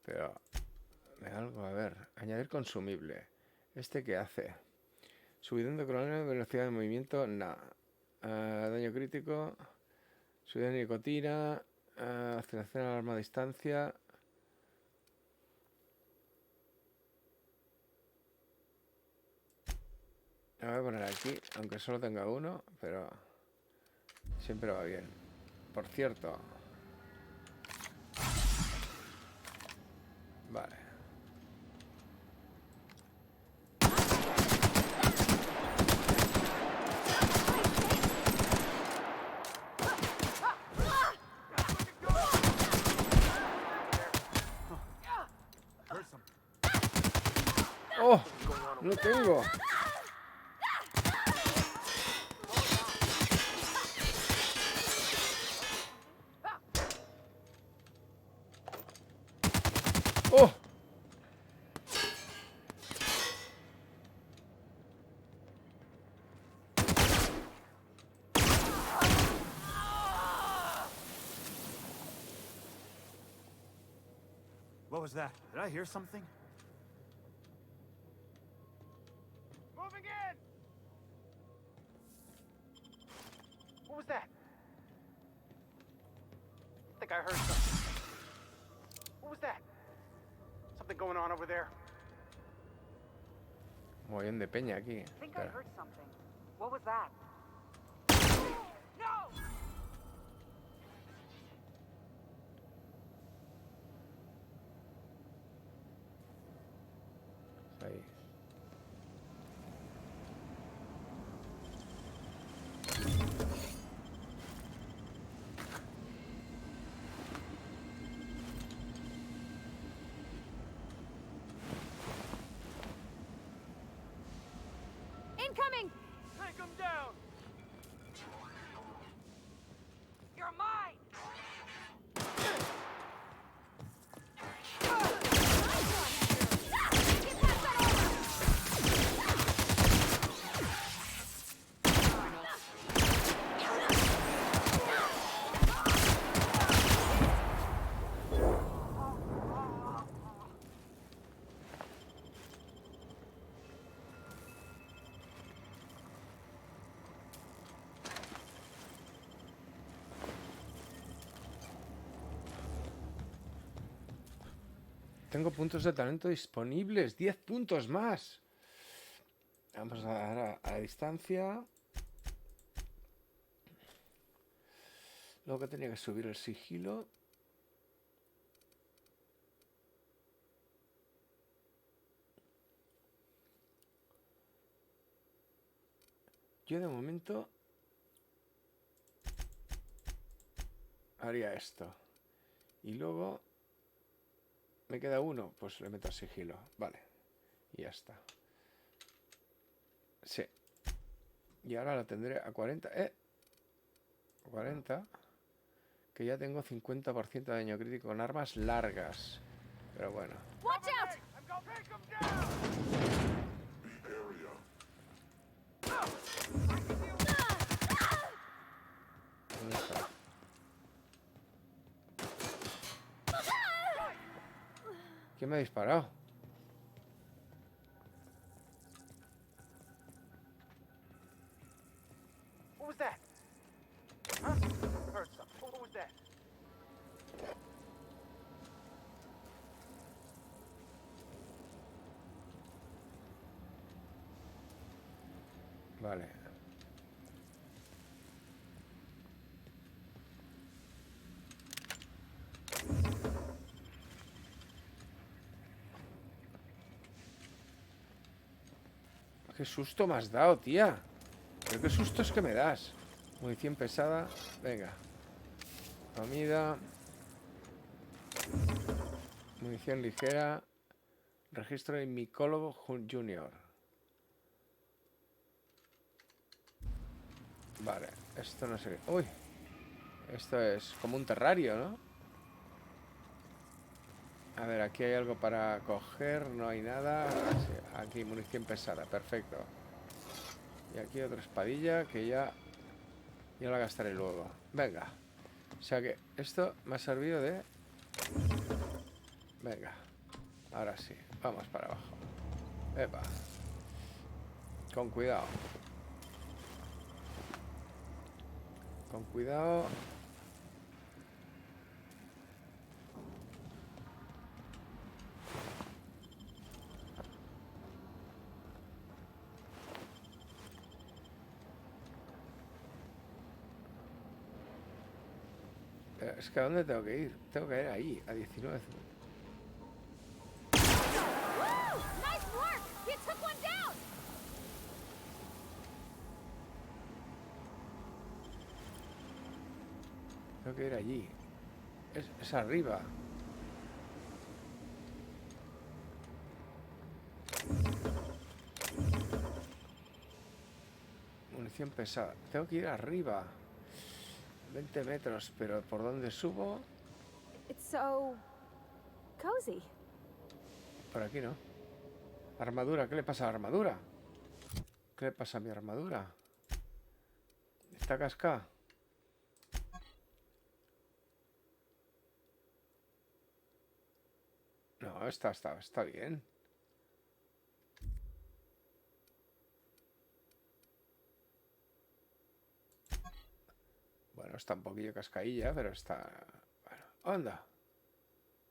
Pero... Me da algo, a ver. Añadir consumible. ¿Este qué hace? Subidón de coronel, velocidad de movimiento, nada. Daño crítico. Subida de nicotina. Aceleración a larga distancia. Lo voy a poner aquí, aunque solo tenga uno, pero siempre va bien. Por cierto. Vale. ¡Oh! ¡No tengo! ¡Oh! What was that? Did I hear something? Moving in! What was that? I think I heard something. What was that? Something going on over there? Muy bien de peña aquí. I think I Espera. heard something. What was that? No! Ahí. Incoming! Take him down! You're mine! Tengo puntos de talento disponibles. 10 puntos más. Vamos a dar a la distancia. Luego que tenía que subir el sigilo. Yo de momento haría esto. Y luego me queda uno, pues le meto el sigilo. Vale. Y ya está. Sí. Y ahora la tendré a 40. 40. Que ya tengo 50% de daño crítico con armas largas. Pero bueno. Watch out! I'm gonna take him down! ¿Dónde está? ¿Quién me ha disparado? What was that? Huh? Heard something. What was that? Vale. Qué susto me has dado, tía. Pero qué sustos que me das. Munición pesada. Venga. Comida. Munición ligera. Registro de micólogo junior. Vale, esto no sé. Uy, esto es como un terrario, ¿no? A ver, aquí hay algo para coger. No hay nada. Sí, aquí munición pesada, perfecto. Y aquí otra espadilla que ya la gastaré luego. Venga. O sea que esto me ha servido de... Venga. Ahora sí, vamos para abajo. Epa. Con cuidado. Con cuidado. Es que ¿a dónde tengo que ir? Tengo que ir ahí, a 19. Nice work! You took one down! Tengo que ir allí. Es arriba. Munición pesada. Tengo que ir arriba. 20 metros, pero ¿por dónde subo? It's so cozy. Por aquí no. Armadura, ¿qué le pasa a la armadura? ¿Qué le pasa a mi armadura? ¿Está cascada? No, está bien. Bueno, está un poquillo cascailla, pero está... Bueno, anda.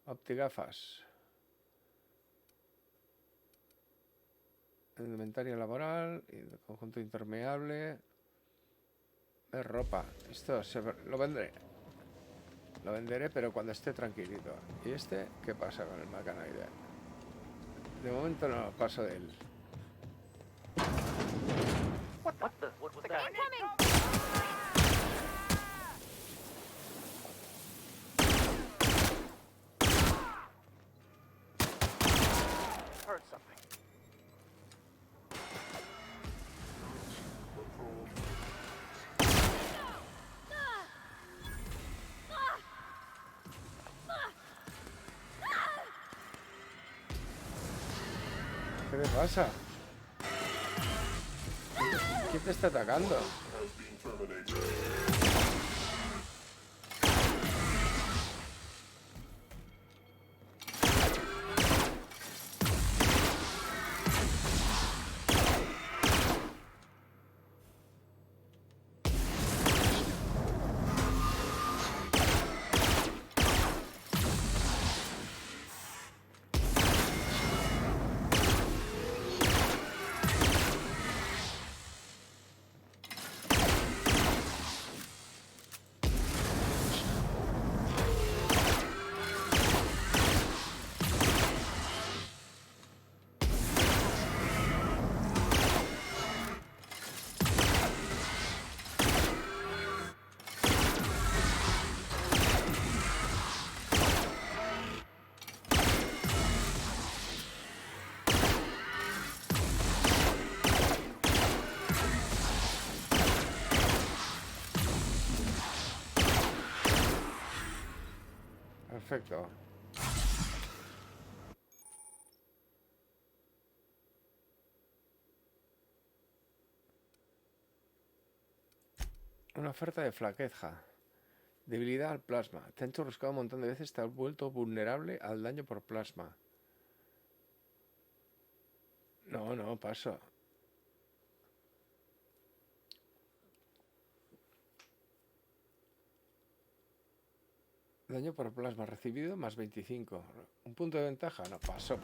Optigafas. Inventario laboral. Conjunto impermeable. Es ropa. Esto lo vendré. Lo venderé, pero cuando esté tranquilito. ¿Y este? ¿Qué pasa con el mecanoide? De momento no paso de él. What was that? Heard something. ¿Qué le pasa? ¿Quién te está atacando? Perfecto. Una oferta de flaqueza. Debilidad al plasma. Te han churruscado un montón de veces. Te has vuelto vulnerable al daño por plasma. No, paso. Daño por plasma recibido más 25. ¿Un punto de ventaja? No, paso.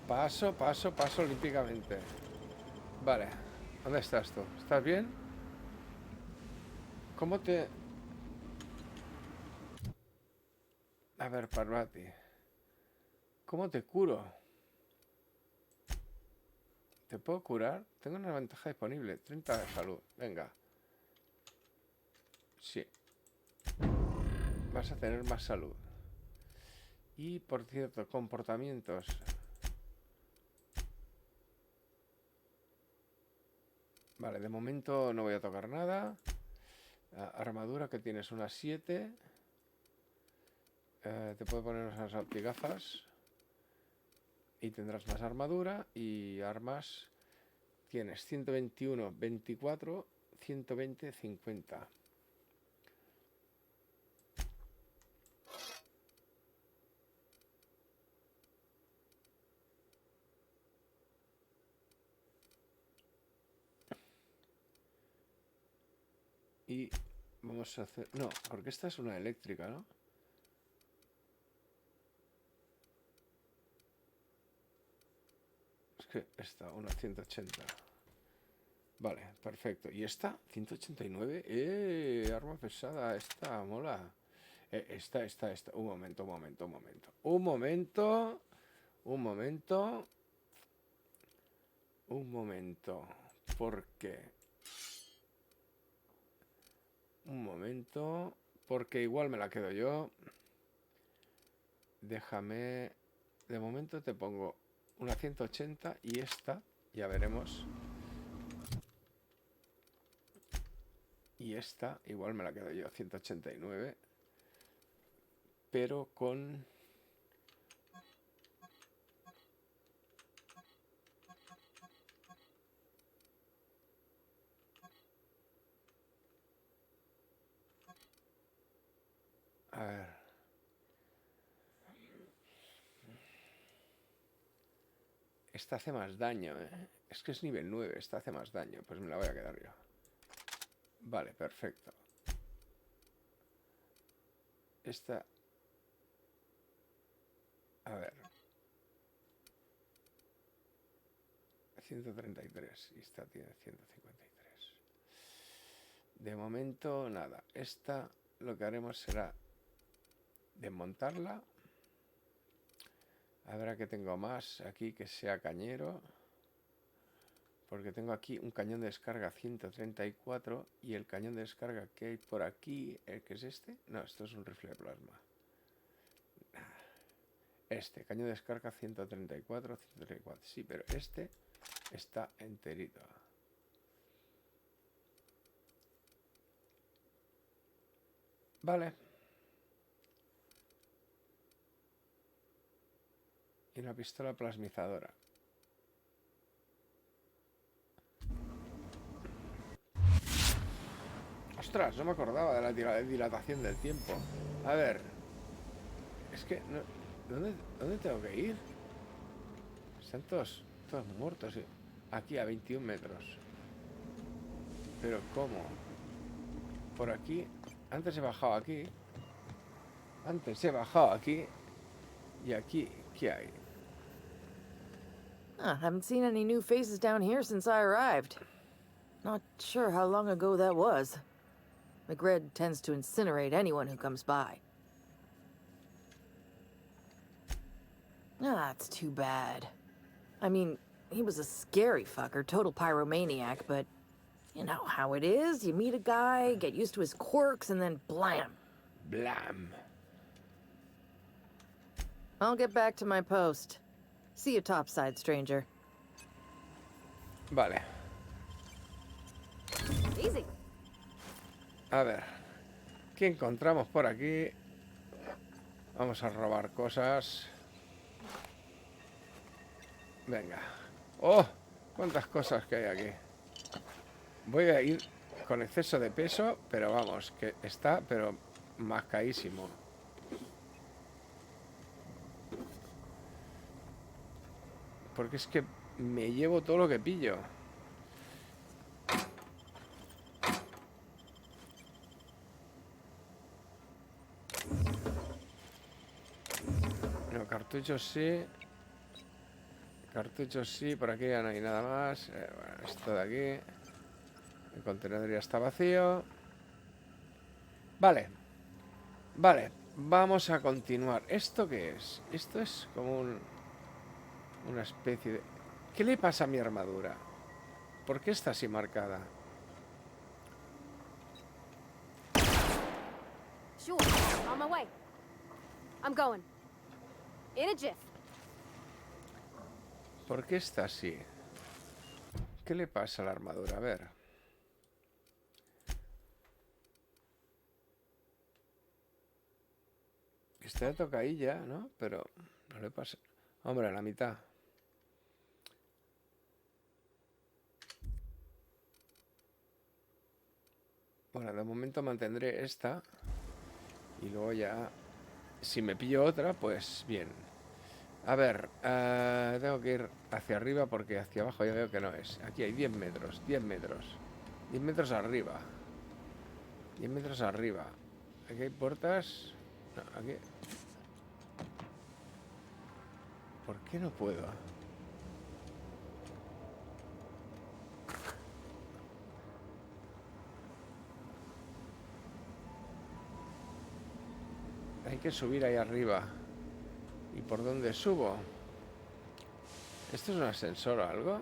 Paso olímpicamente. Vale. ¿Dónde estás tú? ¿Estás bien? ¿Cómo te...? A ver, Parvati. ¿Cómo te curo? ¿Te puedo curar? Tengo una ventaja disponible. 30 de salud. Venga. Sí. Vas a tener más salud. Y, por cierto, comportamientos. Vale, de momento no voy a tocar nada. Armadura, que tienes unas 7. Te puedo poner unas optigafas. Y tendrás más armadura. Y armas. Tienes 121, 24, 120, 50. Y vamos a hacer... No, porque esta es una eléctrica, ¿no? Es que esta, una 180. Vale, perfecto. ¿Y esta? 189. Arma pesada. Esta mola. Esta. Un momento. Porque... Un momento. Porque igual me la quedo yo. Déjame... De momento te pongo una 180 y esta. Ya veremos. Y esta igual me la quedo yo. 189. Pero con... A ver. Esta hace más daño, ¿eh? Es que es nivel 9. Esta hace más daño. Pues me la voy a quedar yo. Vale, perfecto. Esta... A ver. 133. Y esta tiene 153. De momento, nada. Esta lo que haremos será desmontarla. Habrá que tengo más aquí que sea cañero. Porque tengo aquí un cañón de descarga 134 y el cañón de descarga que hay por aquí, ¿el que es este? No, esto es un rifle de plasma. Este, cañón de descarga 134, 134. Sí, pero este está enterito. Vale. Y una pistola plasmizadora. Ostras, no me acordaba de la dilatación del tiempo. A ver. Es que... No, ¿dónde tengo que ir? Están todos muertos. Aquí a 21 metros. Pero ¿cómo? Por aquí. Antes he bajado aquí. Y aquí, ¿qué hay? Haven't seen any new faces down here since I arrived. Not sure how long ago that was. McRed tends to incinerate anyone who comes by. It's too bad. I mean, he was a scary fucker, total pyromaniac, but you know how it is. You meet a guy, get used to his quirks, and then blam. Blam. I'll get back to my post. See you topside, stranger. Vale. Easy. A ver. ¿Qué encontramos por aquí? Vamos a robar cosas. Venga. ¡Oh! ¡Cuántas cosas que hay aquí! Voy a ir con exceso de peso, pero vamos, que está, pero mascaísimo. Porque es que me llevo todo lo que pillo. No, cartuchos sí. Cartuchos sí, por aquí ya no hay nada más. Bueno, esto de aquí. El contenedor ya está vacío. Vale. Vale, vamos a continuar. ¿Esto qué es? Esto es como una especie de... ¿Qué le pasa a mi armadura? ¿Por qué está así marcada? Sure, on my way. I'm going. In a jiff. ¿Por qué está así? ¿Qué le pasa a la armadura? A ver. Está de tocadilla, ¿no? Pero no le pasa. Hombre, a la mitad. Bueno, de momento mantendré esta. Y luego ya, si me pillo otra, pues bien. A ver, tengo que ir hacia arriba porque hacia abajo ya veo que no es. Aquí hay 10 metros, 10 metros. 10 metros arriba. 10 metros arriba. Aquí hay puertas. No, aquí. ¿Por qué no puedo? Hay que subir ahí arriba. ¿Y por dónde subo? ¿Esto es un ascensor o algo?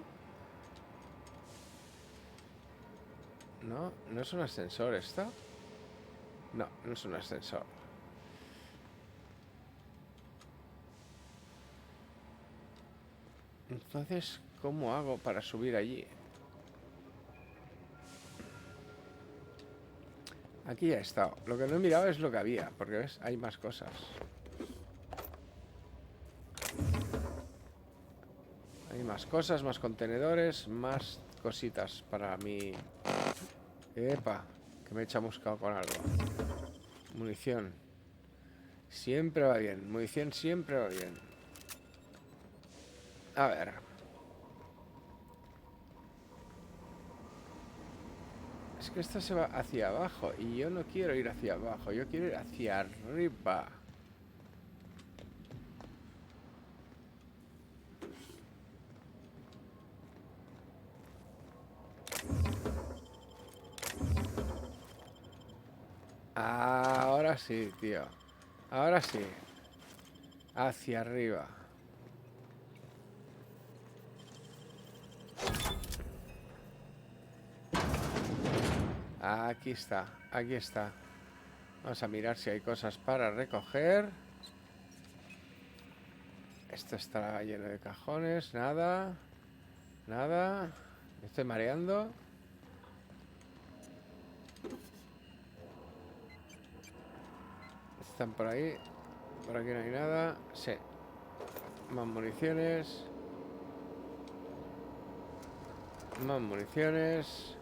No, no es un ascensor esto. No, no es un ascensor. Entonces, ¿cómo hago para subir allí? Aquí ya he estado. Lo que no he mirado es lo que había, porque ves, hay más cosas. Hay más cosas, más contenedores, más cositas para mi... Epa, que me he chamuscado con algo. Munición. Siempre va bien. Munición siempre va bien. A ver. Es que esto se va hacia abajo y yo no quiero ir hacia abajo, yo quiero ir hacia arriba. Ahora sí, tío. Ahora sí. Hacia arriba. Aquí está, aquí está. Vamos a mirar si hay cosas para recoger. Esto está lleno de cajones. Nada. Nada. Me estoy mareando. Están por ahí. Por aquí no hay nada. Sí. Más municiones. Más municiones.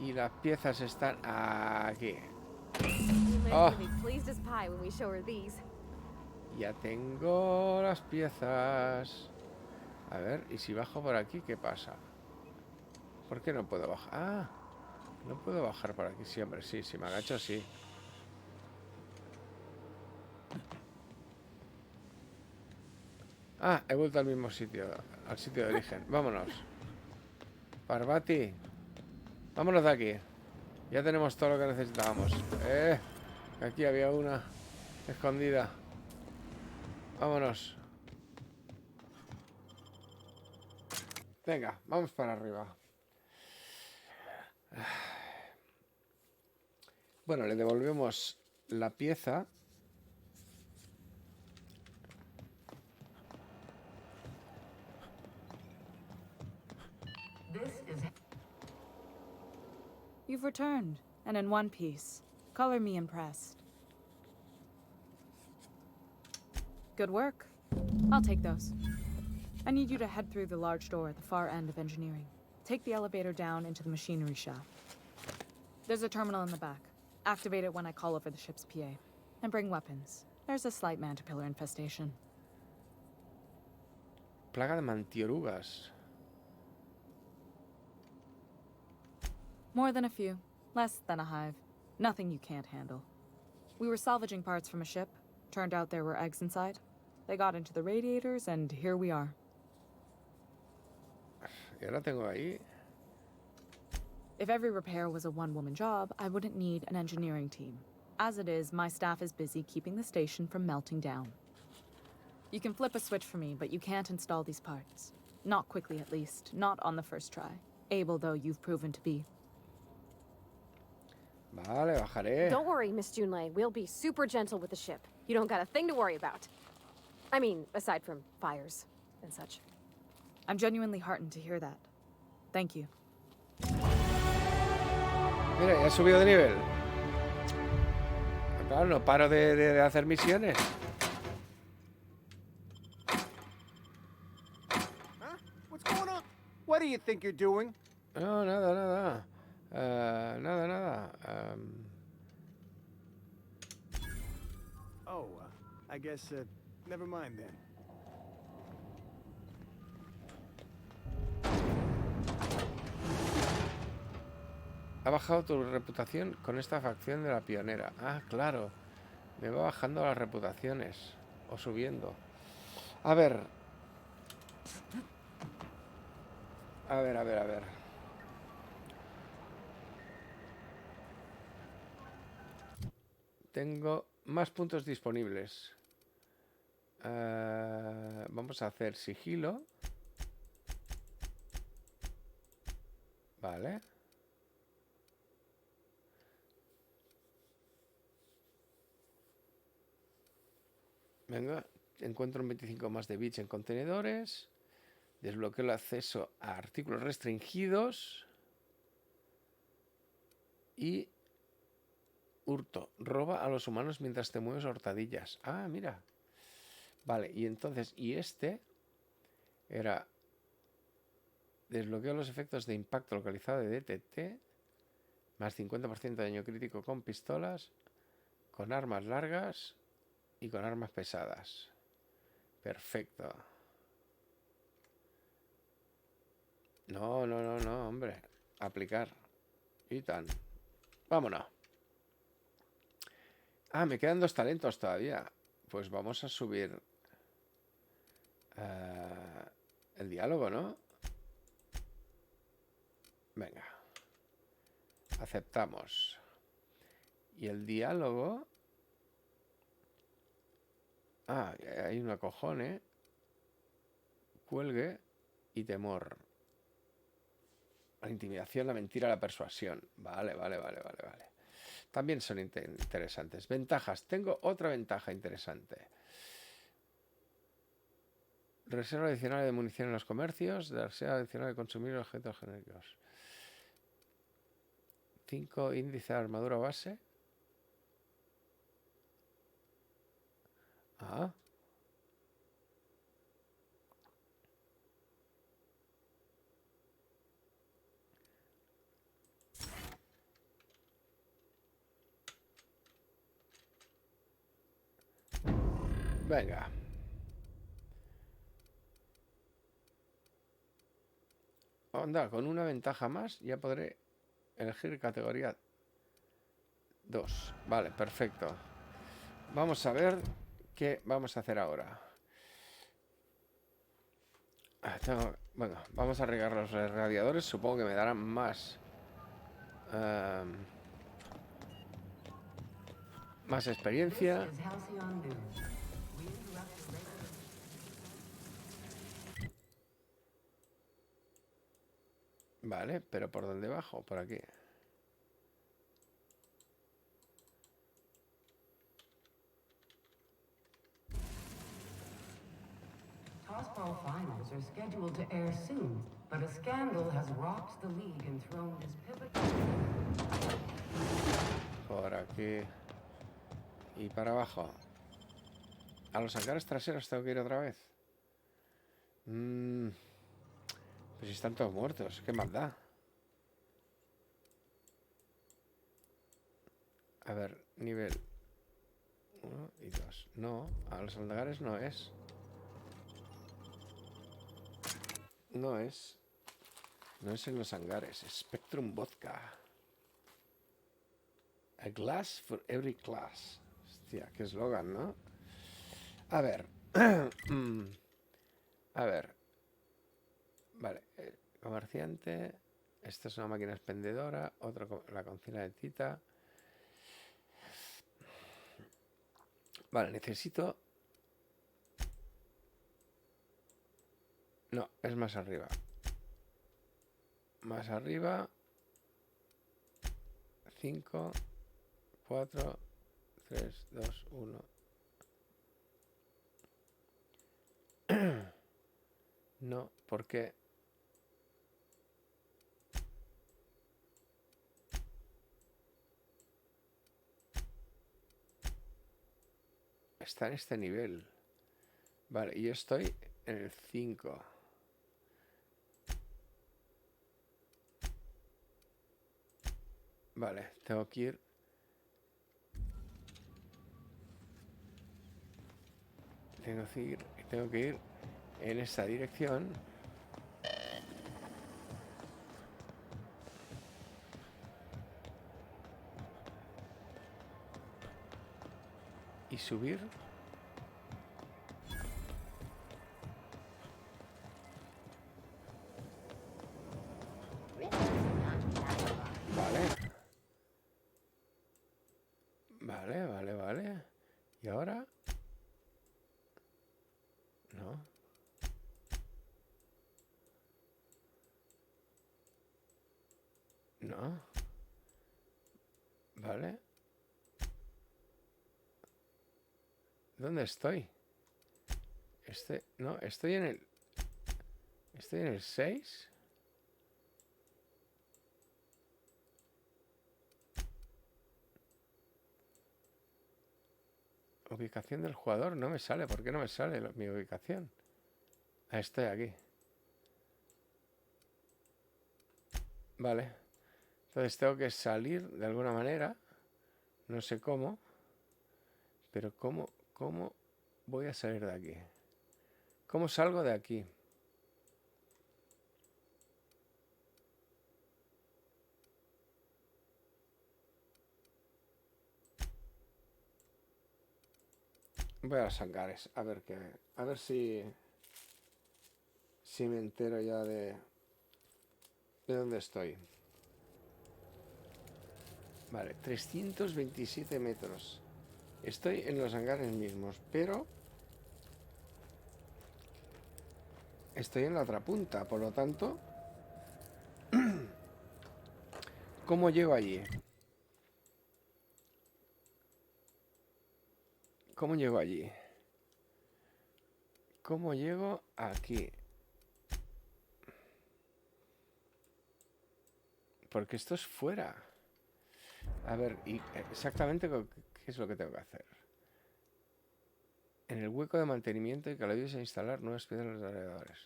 Y las piezas están aquí. Oh. Ya tengo las piezas. A ver, y si bajo por aquí, ¿qué pasa? ¿Por qué no puedo bajar? Ah, no puedo bajar por aquí siempre. Sí, si me agacho, sí. Ah, he vuelto al mismo sitio, al sitio de origen. Vámonos. Parvati. Vámonos de aquí. Ya tenemos todo lo que necesitábamos. Aquí había una escondida. Vámonos. Venga, vamos para arriba. Bueno, le devolvemos la pieza. You've returned, and in one piece. Color me impressed. Good work. I'll take those. I need you to head through the large door at the far end of engineering. Take the elevator down into the machinery shop. There's a terminal in the back. Activate it when I call over the ship's PA. And bring weapons. There's a slight mantipillar infestation. Plaga de mantiorugas. More than a few. Less than a hive. Nothing you can't handle. We were salvaging parts from a ship. Turned out there were eggs inside. They got into the radiators, and here we are. Y ahora tengo ahí. If every repair was a one-woman job, I wouldn't need an engineering team. As it is, my staff is busy keeping the station from melting down. You can flip a switch for me, but you can't install these parts. Not quickly, at least. Not on the first try. Able though you've proven to be. Vale, bajaré. Don't worry, Miss Junlei. We'll be super gentle with the ship. You don't got a thing to worry about. I mean, aside from fires and such. I'm genuinely heartened to hear that. Thank you. Mira, ya he subido de nivel. Claro, no paro de hacer misiones. What's going on? What do you think you're doing? No, nada. Nada. Oh, I guess, never mind then. Ha bajado tu reputación con esta facción de la pionera. Ah, claro. Me va bajando las reputaciones. O subiendo. A ver. A ver. Tengo más puntos disponibles. Vamos a hacer sigilo. Vale. Venga, encuentro un 25 más de bits en contenedores. Desbloqueo el acceso a artículos restringidos. Y hurto. Roba a los humanos mientras te mueves hurtadillas. Ah, mira. Vale, y entonces, y este era desbloqueo los efectos de impacto localizado de DTT, más 50% de daño crítico con pistolas, con armas largas y con armas pesadas. Perfecto. No, hombre. Aplicar. Y tan. Vámonos. Ah, me quedan 2 talentos todavía. Pues vamos a subir el diálogo, ¿no? Venga. Aceptamos. Y el diálogo... Ah, hay un acojone. Cuelgue y temor. La intimidación, la mentira, la persuasión. Vale. También son interesantes. Ventajas. Tengo otra ventaja interesante. Reserva adicional de munición en los comercios. Reserva adicional de consumir objetos genéricos. 5 índice de armadura base. Ah. Venga. Onda, con una ventaja más ya podré elegir categoría 2. Vale, perfecto. Vamos a ver qué vamos a hacer ahora. Bueno, vamos a regar los radiadores. Supongo que me darán más más experiencia. Vale, pero ¿por dónde bajo? Por aquí. Tossball finals are scheduled to air soon, but a scandal has rocked the league and thrown his pivotal... Por aquí. Y para abajo. A los hangares traseros tengo que ir otra vez. Pues si están todos muertos, qué maldad. A ver, nivel 1 y 2. No, a los hangares no es. No es en los hangares. Spectrum Vodka. A glass for every class. Hostia, qué eslogan, ¿no? A ver. A ver. Vale. Comerciante. Esta es una máquina expendedora. Otro, la cocina de Tita. Vale, necesito... No, es más arriba. Más arriba. 5, 4, 3, 2, 1. No, ¿por qué? Está en este nivel. Vale, y yo estoy en el 5. Vale, tengo que ir. Tengo que ir en esta dirección. Y subir. Vale. ¿Y ahora? No. No. Vale. ¿Dónde estoy? No, estoy en el... Estoy en el 6. Ubicación del jugador. No me sale. ¿Por qué no me sale mi ubicación? Ah, estoy aquí. Vale. Entonces tengo que salir de alguna manera. No sé cómo. Pero ¿cómo voy a salir de aquí? ¿Cómo salgo de aquí? Voy a los hangares. A ver qué. A ver si me entero ya de dónde estoy. Vale, 327 metros. Estoy en los hangares mismos, pero estoy en la otra punta, por lo tanto, ¿cómo llego allí? ¿Cómo llego allí? ¿Cómo llego aquí? Porque esto es fuera. A ver, y exactamente qué es lo que tengo que hacer. En el hueco de mantenimiento y que lo ayudes a instalar nuevas piezas en los alrededores.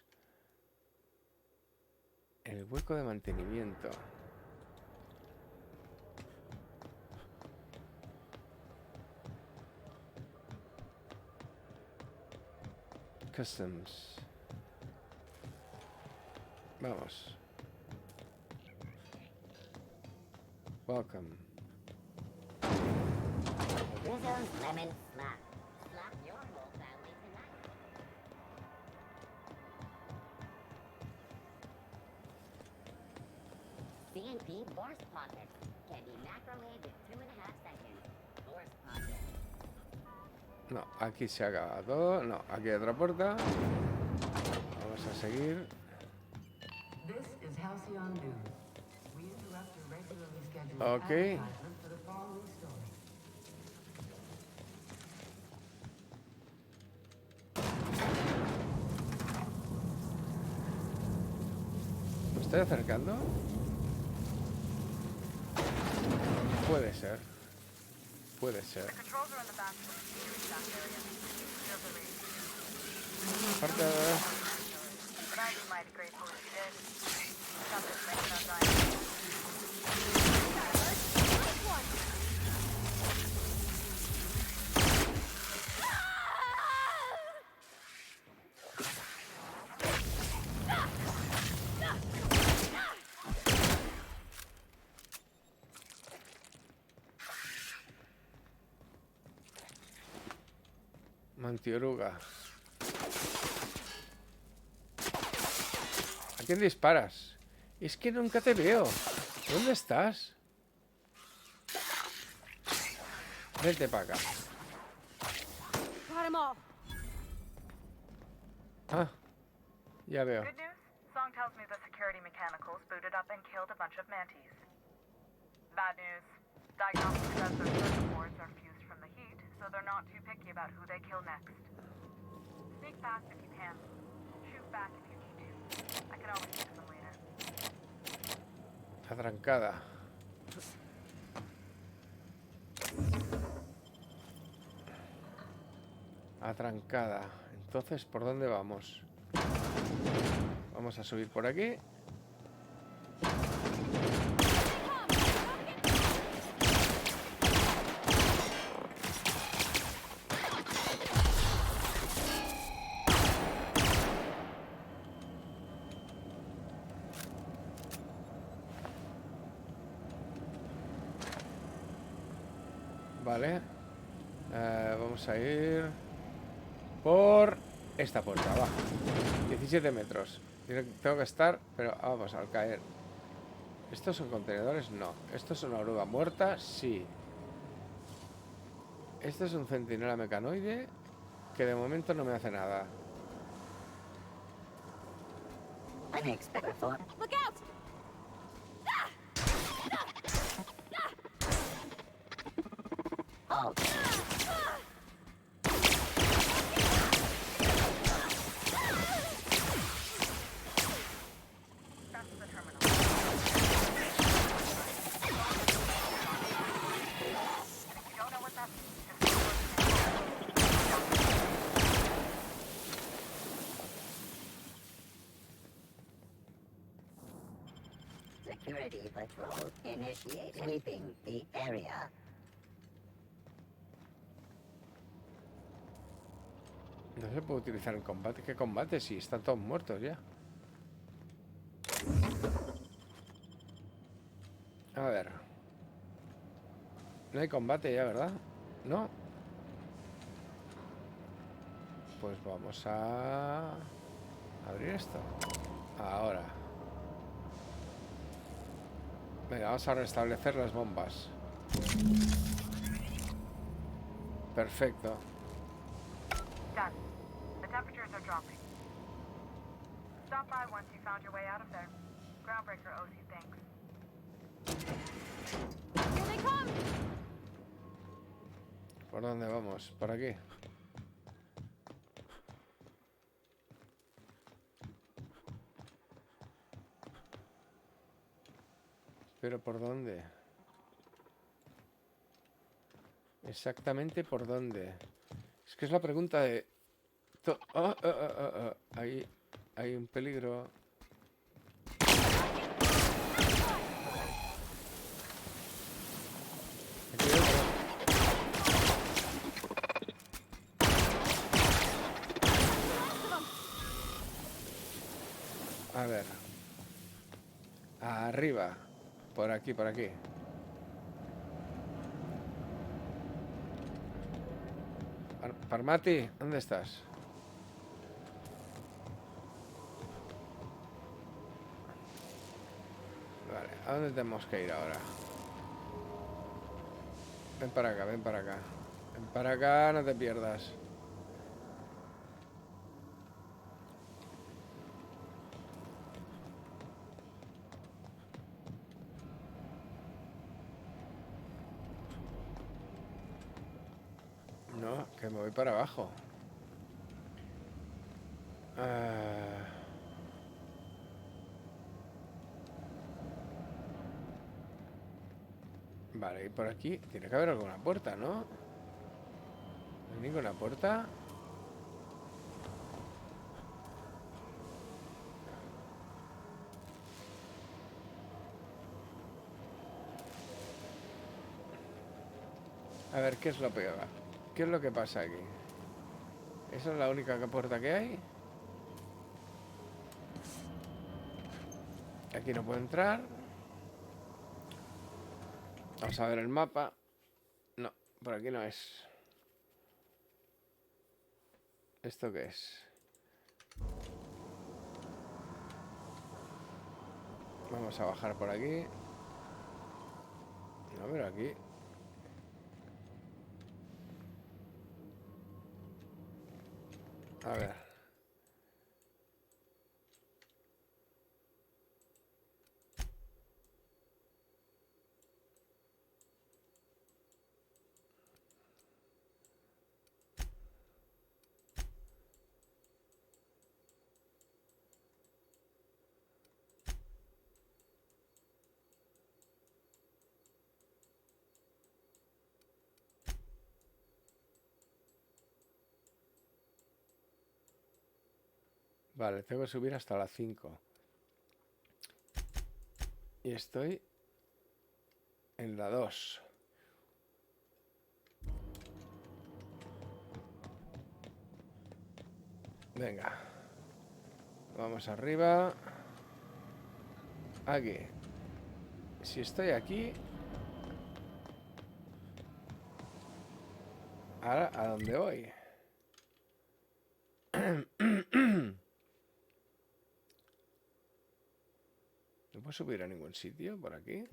En el hueco de mantenimiento. Customs. Vamos. Welcome. Rizzo's Lemon Slap. Slap your whole family tonight. C&P Burst Pockets can be macromed in 2.5 seconds. Burst Pockets. No, aquí se ha acabado. No, aquí hay otra puerta. Vamos a seguir. This is Halcyon News. We interrupt your regularly scheduled Okay. advertisement for the following story. ¿Me estoy acercando? Puede ser. Puede ser. Aparte de... Mantioruga. ¿A quién disparas? Es que nunca te veo. ¿Dónde estás? Vente para acá. Got 'em all. Ah. Ya veo. Good news? Song tells me the security mechanicals booted up and killed a bunch of mantis. Bad news. Diagnostic says their circuit boards are fused from the heat, so they're not too picky about who they kill next. Sneak past if you can. Shoot back if you need to. I can always fix them later. Atrancada. Atrancada. Entonces, ¿por dónde vamos? Vamos a subir por aquí. Vale. Vamos a ir por esta puerta, va. 17 metros. Tengo que estar, pero vamos, al caer. ¿Estos son contenedores? No. ¿Esto es una oruga muerta? Sí. Esto es un centinela mecanoide que de momento no me hace nada. Look out! Security patrol initiate sweeping the area. No se puede utilizar en combate. ¿Qué combate? Si están todos muertos ya. A ver. No hay combate ya, ¿verdad? No. Pues vamos a abrir esto. Ahora. Venga, vamos a restablecer las bombas. Perfecto. Done. The temperatures are dropping. Stop by once you found your way out of there. Groundbreaker owes you thanks. Here they come! ¿Por dónde vamos? ¿Por aquí? ¿Pero por dónde? Exactamente por dónde. Es que es la pregunta de... Ahí hay un peligro. Aquí hay otro. A ver. Arriba. Por aquí, por aquí. Parmati, ¿dónde estás? Vale, ¿a dónde tenemos que ir ahora? Ven para acá, ven para acá. Ven para acá, no te pierdas. No, que me voy para abajo. Vale, y por aquí tiene que haber alguna puerta, ¿no? ¿No hay ninguna puerta? A ver, ¿qué es lo peor? ¿Qué es lo que pasa aquí? ¿Esa es la única puerta que hay? Aquí no puedo entrar. Vamos a ver el mapa. No, por aquí no es. ¿Esto qué es? Vamos a bajar por aquí. No, pero aquí... A ver. Vale, tengo que subir hasta la 5. Y estoy en la 2. Venga. Vamos arriba. Aquí. Si estoy aquí... Ahora, ¿a dónde voy? ¿No puedo subir a ningún sitio por aquí?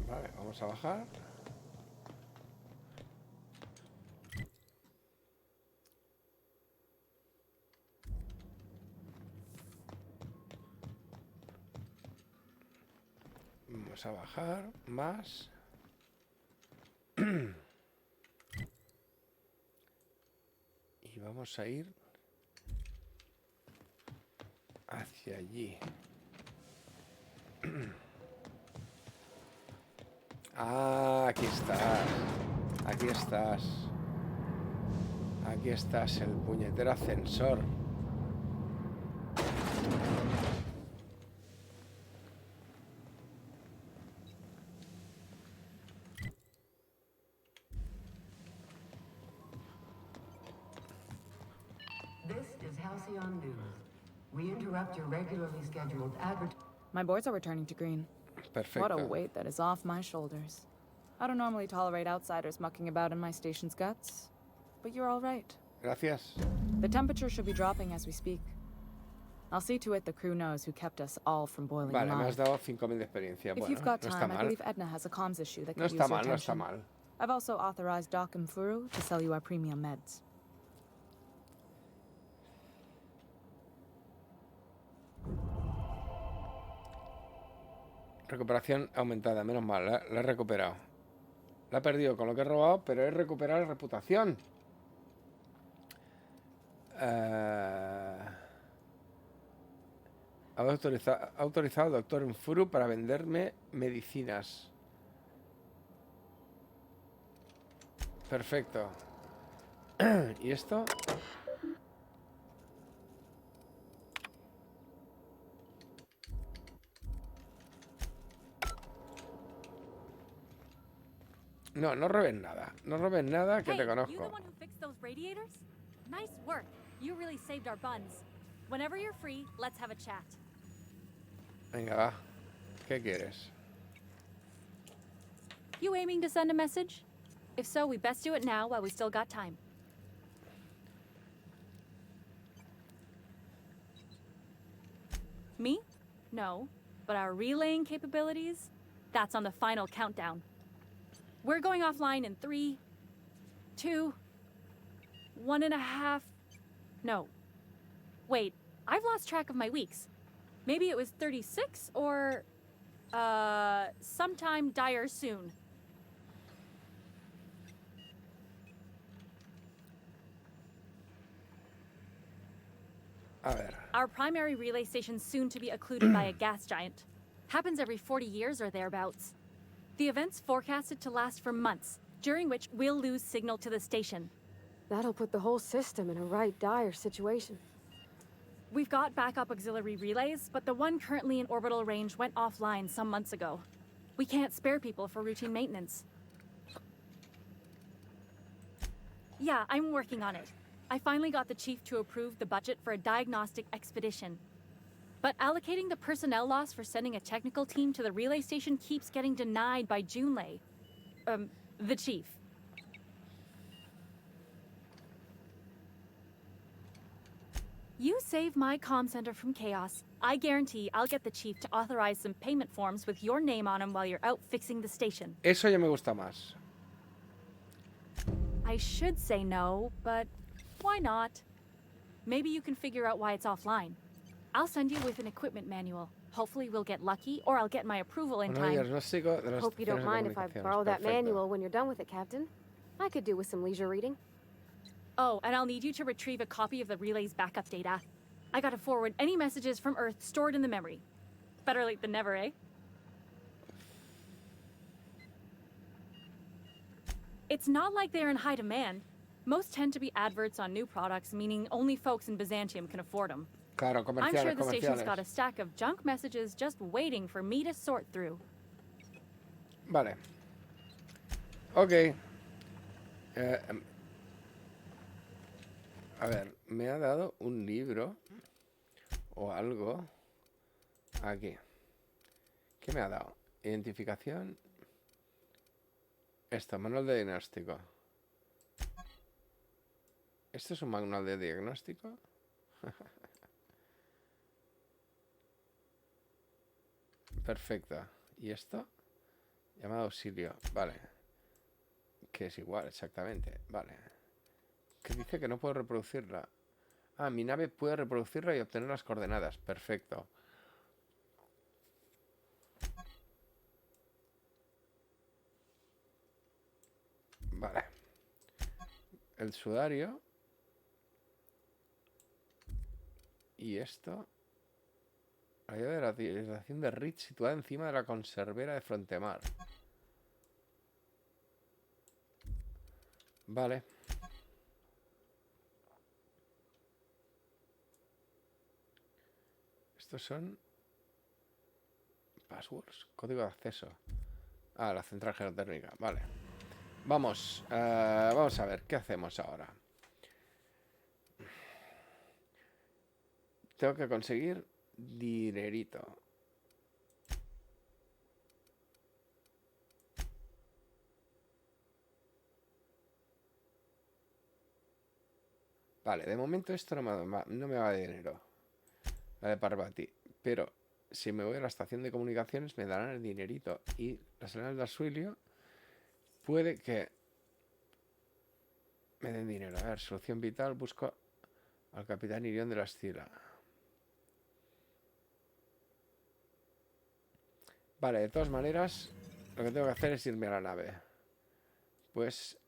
Vale, vamos a bajar. Vamos a bajar más. Y vamos a ir hacia allí. Ah, aquí estás. Aquí estás. Aquí estás, el puñetero ascensor. This is Halcyon News. We interrupt your regularly scheduled advertising. My boards are returning to green. Perfecto. What a weight that is off my shoulders. I don't normally tolerate outsiders mucking about in my station's guts, but you're all right. Gracias. The temperature should be dropping as we speak. I'll see to it the crew knows who kept us all from boiling Vale, me has alive. dado 5.000 de experiencia. If Bueno, you've got no está time, I mal. believe Edna has a comms issue that No could está use your mal, no está attention. mal. I've also authorized Doc and Furu to sell you our premium meds. Recuperación aumentada, menos mal, la he recuperado. La he perdido con lo que he robado, pero he recuperado la reputación. Ha autorizado al doctor Enfuru para venderme medicinas. Perfecto. ¿Y esto? No, no robes nada. No robes nada, que te You the conozco. one who fixed those radiators? Nice work. You really saved our buns. Whenever you're free, let's have a chat. Venga, va. ¿Qué quieres? You aiming to send a message? If so, we best do it now while we still got time. Me? No. But our relaying capabilities? That's on the final countdown. We're going offline in 3, 2, 1.5... No. Wait, I've lost track of my weeks. Maybe it was 36 or... sometime dire soon. A ver. Our primary relay station's soon to be occluded by a gas giant. Happens every 40 years or thereabouts. The event's forecasted to last for months, during which we'll lose signal to the station. That'll put the whole system in a right dire situation. We've got backup auxiliary relays, but the one currently in orbital range went offline some months ago. We can't spare people for routine maintenance. Yeah, I'm working on it. I finally got the chief to approve the budget for a diagnostic expedition. But allocating the personnel loss for sending a technical team to the relay station keeps getting denied by Junlei. The chief. You save my comm center from chaos. I guarantee I'll get the chief to authorize some payment forms with your name on them while you're out fixing the station. Eso ya me gusta más. I should say no, but why not? Maybe you can figure out why it's offline. I'll send you with an equipment manual. Hopefully we'll get lucky, or I'll get my approval in time. Diagnóstico de las Hope you don't estaciones de mind if I comunicaciones. borrow that Perfecto. manual when you're done with it, Captain. I could do with some leisure reading. Oh, and I'll need you to retrieve a copy of the relay's backup data. I gotta forward any messages from Earth stored in the memory. Better late than never, eh? It's not like they're in high demand. Most tend to be adverts on new products, meaning only folks in Byzantium can afford them. Claro, I'm sure comerciales, the station's comerciales. got a stack of junk messages just waiting for me to sort through. Vale. Ok. A ver, me ha dado un libro o algo aquí. ¿Qué me ha dado? Identificación. Esto, manual de diagnóstico. ¿Esto es un manual de diagnóstico? Perfecto. ¿Y esto? Llamado auxilio. Vale. Que es igual, exactamente. Vale. Que dice que no puedo reproducirla. Ah, mi nave puede reproducirla y obtener las coordenadas. Perfecto. Vale. El sudario. Y esto. La llave de la utilización de Rich situada encima de la conservera de Frontemar. Vale. Estos son passwords, código de acceso. Ah, la central geotérmica. Vale. Vamos. Vamos a ver, ¿qué hacemos ahora? Tengo que conseguir dinerito. Vale, de momento esto no me va de dinero. La de Parvati. Pero si me voy a la estación de comunicaciones me darán el dinerito. Y las señales de auxilio puede que me den dinero. A ver, solución vital. Busco al capitán Irión de la Estila. Vale, de todas maneras, lo que tengo que hacer es irme a la nave. Pues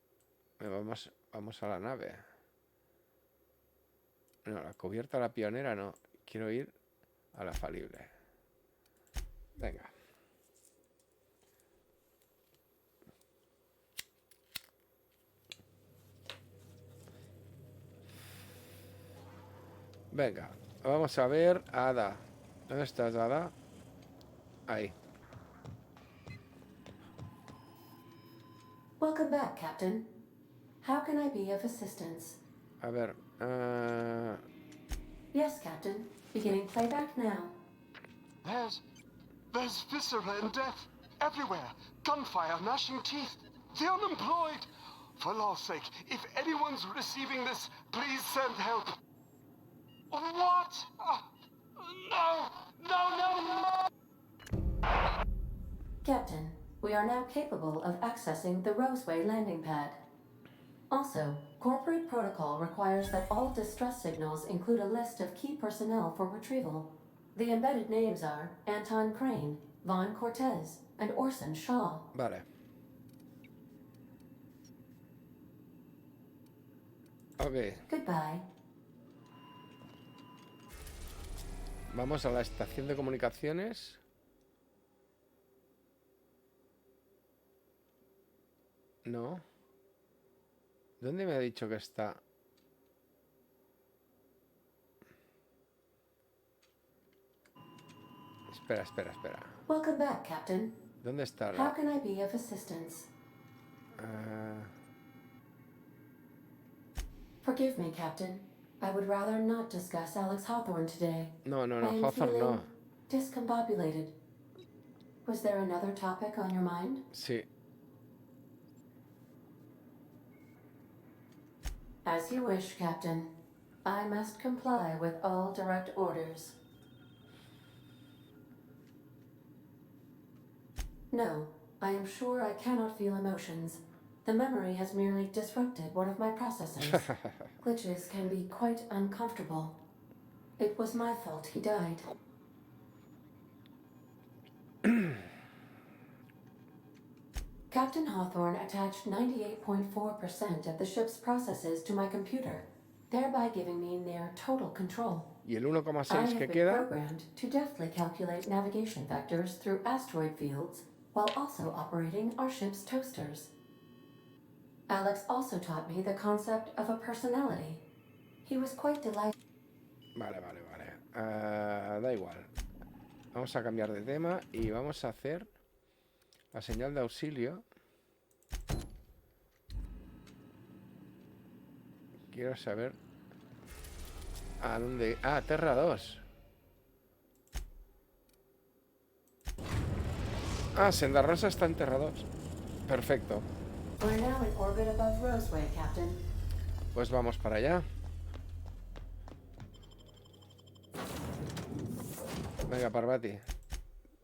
vamos a la nave. No, la cubierta, la pionera no. Quiero ir a la falible. Venga. Venga, vamos a ver a Ada. ¿Dónde estás, Ada? Ahí. Welcome back, Captain. How can I be of assistance? A ver. Yes, Captain. Beginning playback now. There's viscera and death everywhere. Gunfire, gnashing teeth. The unemployed. For law's sake, if anyone's receiving this, please send help. What? No! No, no, no! Captain, we are now capable of accessing the Roseway landing pad. Also, corporate protocol requires that all distress signals include a list of key personnel for retrieval. The embedded names are Anton Crane, Vaughn Cortez, and Orson Shaw. Vale. Ok. Goodbye. Vamos a la estación de comunicaciones. No. ¿Dónde me ha dicho que está? Espera. Welcome back, Captain. ¿Dónde está How la...? can I be of assistance? Forgive me, Captain. I would rather not discuss Alex Hawthorne today. No, I am Hawthorne feeling no. discombobulated. Was there another topic on your mind? Sí. As you wish, Captain. I must comply with all direct orders. No, I am sure I cannot feel emotions. The memory has merely disrupted one of my processes. Glitches can be quite uncomfortable. It was my fault he died. Captain Hawthorne attached 98.4% of the ship's processes to my computer, thereby giving me near total control. Y el I 1,6 que have been queda, programmed to deftly calculate navigation vectors through asteroid fields while also operating our ship's toasters. Alex also taught me the concept of a personality. He was quite delighted. Vale. Da igual. Vamos a cambiar de tema y vamos a hacer la señal de auxilio. Quiero saber a dónde... Ah, Terra 2. Ah, Senda Rosa está en Terra 2. Perfecto. We're now in orbit above Roseway, Captain. Pues vamos para allá. Venga, Parvati.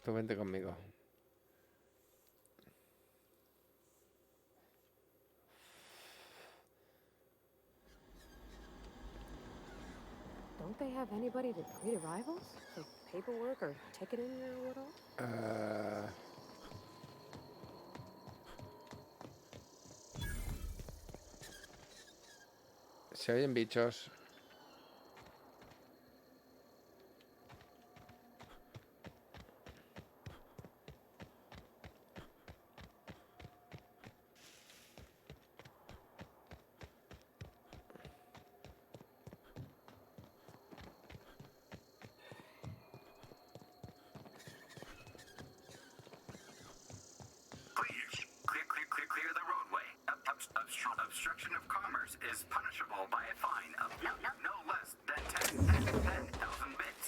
Tú vente conmigo. Don't they have anybody to greet arrivals? Like paperwork or ticketing or what all? Se oyen bichos. Clear the roadway. Obstruction of commerce is punishable by a fine of no less than 10,000 bits.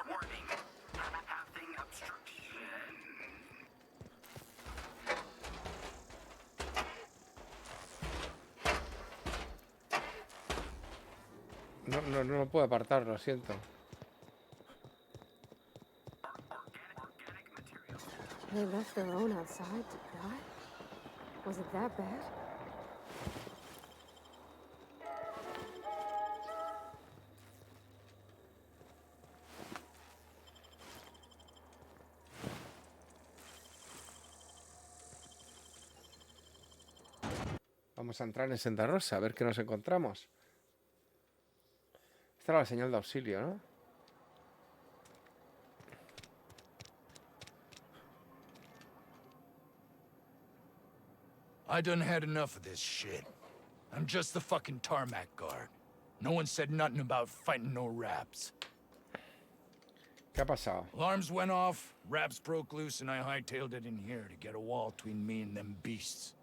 Warning. Passing obstruction. No puedo apartar, lo siento. They left their own outside to die? Was it that bad? Vamos a entrar en Senda Rosa, a ver qué nos encontramos. Esta era la señal de auxilio, ¿no? I done had enough of this shit. I'm just the fucking tarmac guard. No one said nothing about fighting no raps. ¿Qué ha pasado? Alarms went off, raps broke loose, and I hightailed it in here to get a wall between me and them beasts.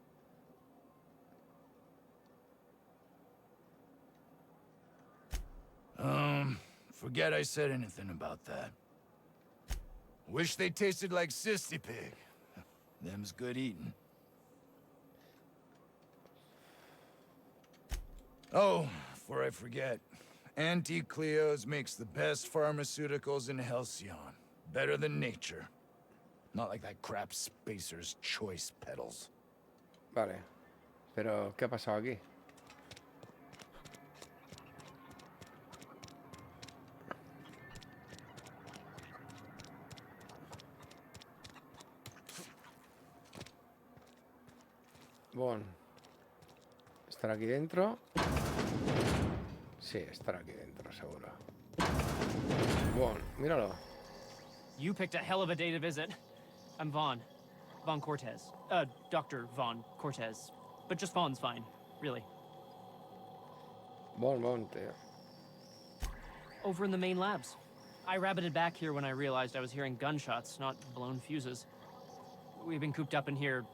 Forget I said anything about that. Wish they tasted like Sissy Pig. Them's good eating. Oh, before I forget, Auntie Cleo's makes the best pharmaceuticals in Halcyon. Better than nature. Not like that crap Spacer's Choice pedals. Vale. Pero, ¿qué ha pasado aquí? Bueno. ¿Estará aquí dentro? Sí, estará aquí dentro, seguro. Bueno, míralo. You picked a hell of a day to visit. I'm Vaughn. Vaughn Cortez. Dr. Vaughn Cortez. But just Vaughn's fine, really. Bon, tío. Over in the main labs. I rabbited back here when I realized I was hearing gunshots, not blown fuses. We've been cooped up in here,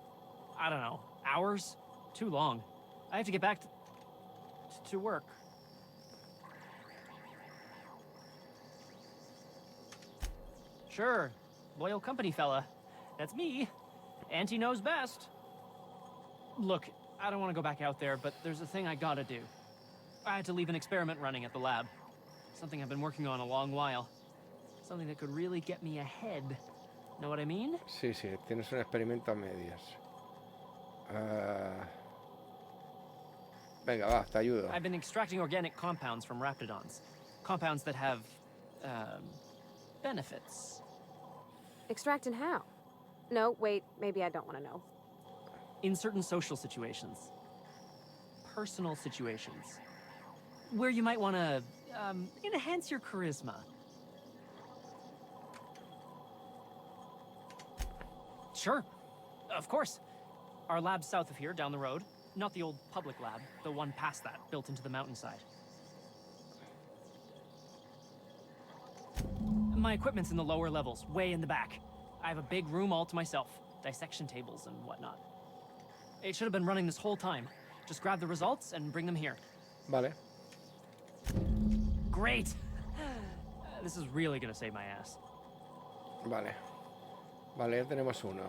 I don't know, hours? Too long. I have to get back to work. Sure, loyal company fella. That's me. Auntie knows best. Look, I don't want to go back out there, but there's a thing I gotta do. I had to leave an experiment running at the lab. Something I've been working on a long while. Something that could really get me ahead. Know what I mean? Sí, sí, tienes un experimento a medias. Venga, va, te ayudo. I've been extracting organic compounds from raptidons. Compounds that have, benefits. Extracting how? No, wait, maybe I don't want to know. In certain social situations. Personal situations. Where you might want to, enhance your charisma. Sure. Of course. Our lab's south of here, down the road. Not the old public lab, the one past that, built into the mountainside. My equipment's in the lower levels, way in the back. I have a big room all to myself, dissection tables and whatnot. It should have been running this whole time. Just grab the results and bring them here. Vale. Great! This is really gonna save my ass. Vale. Vale, ya tenemos uno.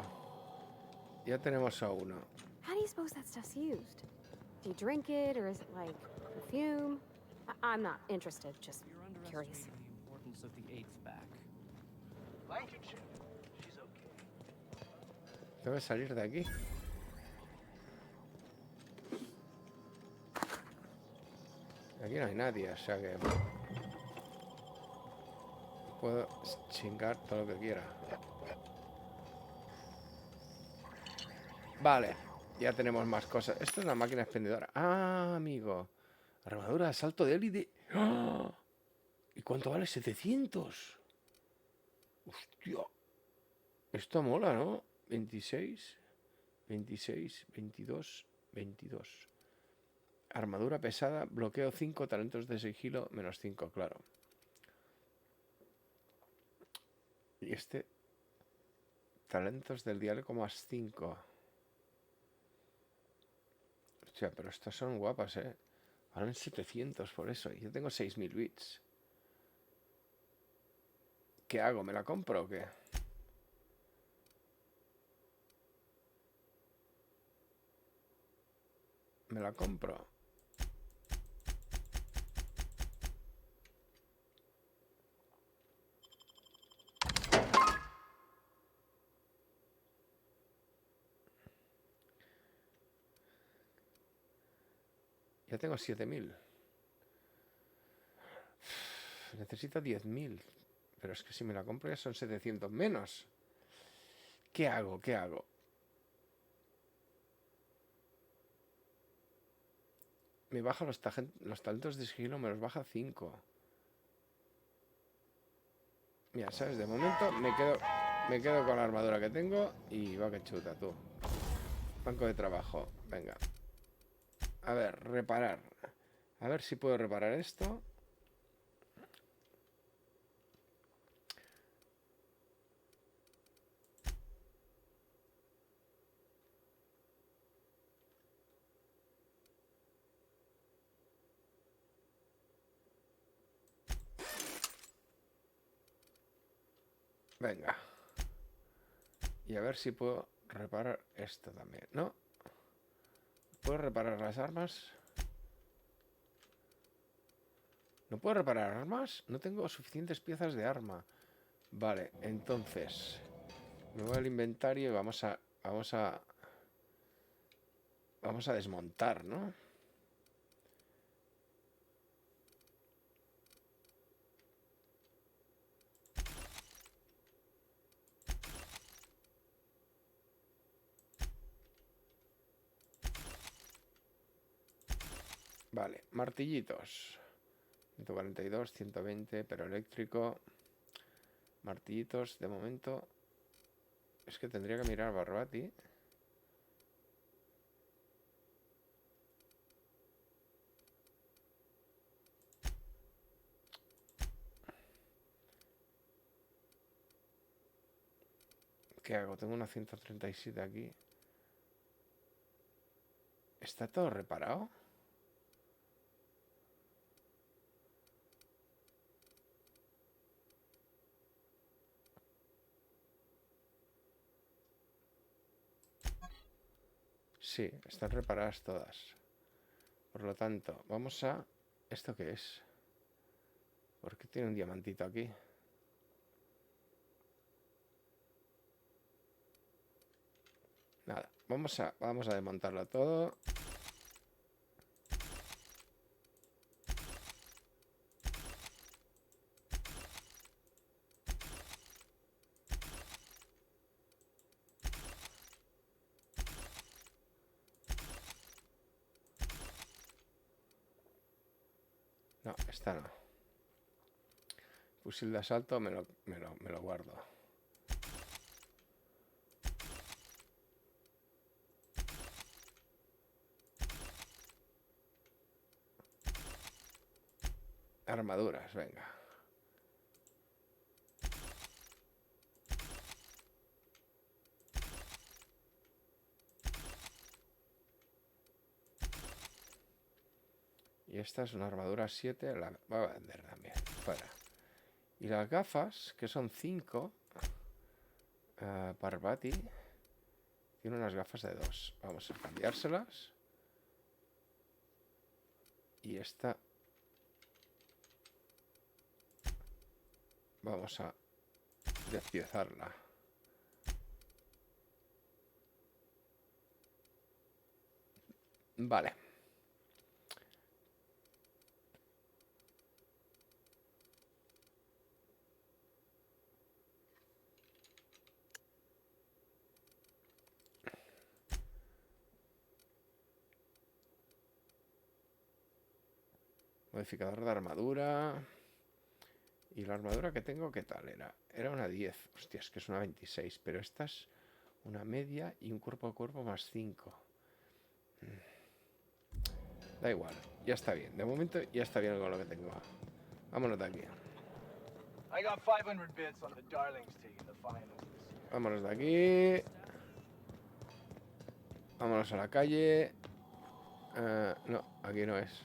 Ya tenemos a uno. How do you suppose that stuff's used? Do you drink it, or is it like perfume? I'm not interested, just curious. The importance of the eighth back. Lancashire. She's okay. Debe salir de aquí. Aquí no hay nadie, o sea que puedo chingar todo lo que quiera. Vale, ya tenemos más cosas. Esto es una máquina expendedora. Ah, amigo. Armadura de asalto de élite. ¡Ah! ¿Y cuánto vale? 700. Hostia. Esto mola, ¿no? 26, 26, 22, 22. Armadura pesada, bloqueo 5, talentos de sigilo, menos 5, claro. Y este, talentos del diálogo más 5. Hostia, pero estas son guapas, ¿eh? Valen 700 por eso. Y yo tengo 6000 bits. ¿Qué hago? ¿Me la compro o qué? ¿Me la compro? Ya tengo 7000. Necesito 10.000. Pero es que si me la compro ya son 700 menos. ¿Qué hago? ¿Qué hago? Me baja los talentos de sigilo, me los baja 5. Mira, ¿sabes? De momento me quedo con la armadura que tengo y va que chuta, tú. Banco de trabajo, venga. A ver, reparar. A ver si puedo reparar esto. Venga. Y a ver si puedo reparar esto también, ¿no? ¿Puedo reparar las armas? ¿No puedo reparar armas? No tengo suficientes piezas de arma. Vale, entonces me voy al inventario y vamos a desmontar, ¿no? Vale, martillitos. 142, 120, pero eléctrico. Martillitos, de momento. Es que tendría que mirar Barbati. ¿Qué hago? Tengo una 137 aquí. ¿Está todo reparado? Sí, están reparadas todas. Por lo tanto, vamos a... ¿Esto qué es? ¿Por qué tiene un diamantito aquí? Nada, vamos a desmontarlo todo. No, esta no. Fusil de asalto me lo guardo. Armaduras, venga. Y esta es una armadura 7, la voy a vender también. Fuera. Y las gafas, que son 5. Parvati tiene unas gafas de 2. Vamos a cambiárselas. Y esta vamos a despiezarla. Vale. Modificador de armadura. Y la armadura que tengo, ¿qué tal era? Era una 10. Hostia, es que es una 26. Pero esta es una media y un cuerpo a cuerpo más 5. Da igual, ya está bien. De momento ya está bien con lo que tengo. Vámonos de aquí. Vámonos de aquí. Vámonos a la calle. No, aquí no es.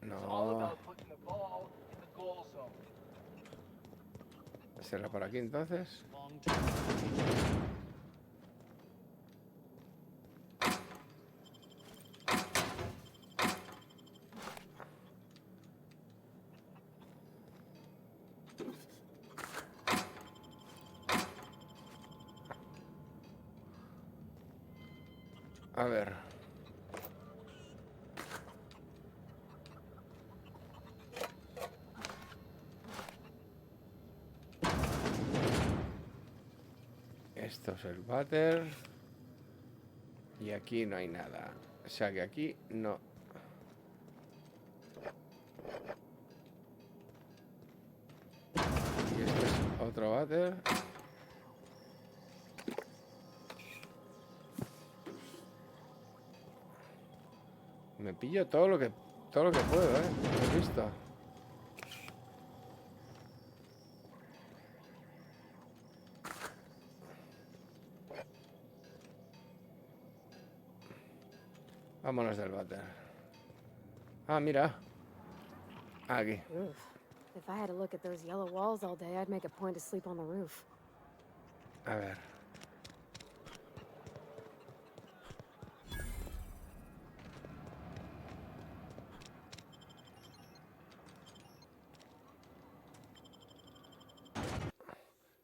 No. ¿Será por aquí entonces? A ver. Esto es el váter. Y aquí no hay nada. O sea que aquí no. Y este es otro váter. Me pillo todo lo que puedo, ¿Lo he visto? Vámonos del váter. Ah, mira. Aquí. Oof. If I had to look at those yellow walls all day, I'd make a point to sleep on the roof. A ver.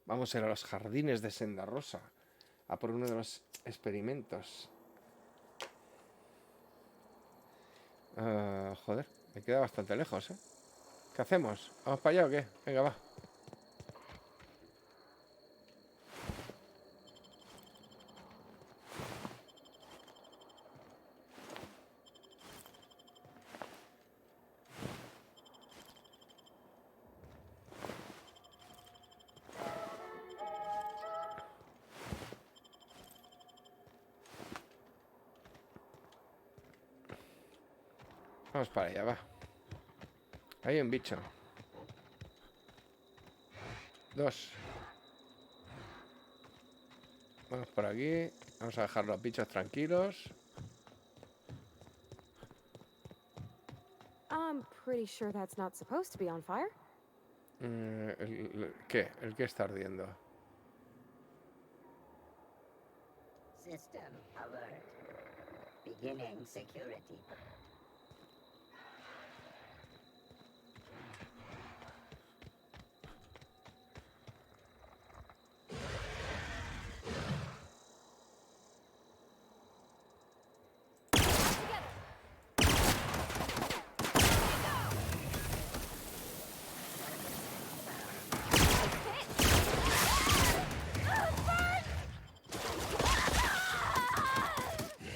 Vamos a ir a los jardines de Senda Rosa a por uno de los experimentos. Joder, me queda bastante lejos, ¿eh? ¿Qué hacemos? ¿Vamos para allá o qué? Venga, va. Vamos para allá, va. Hay un bicho. 2. Vamos por aquí. Vamos a dejar los bichos tranquilos. I'm pretty sure that's not supposed to be on fire. ¿Qué? ¿El qué está ardiendo? System alert. Beginning security.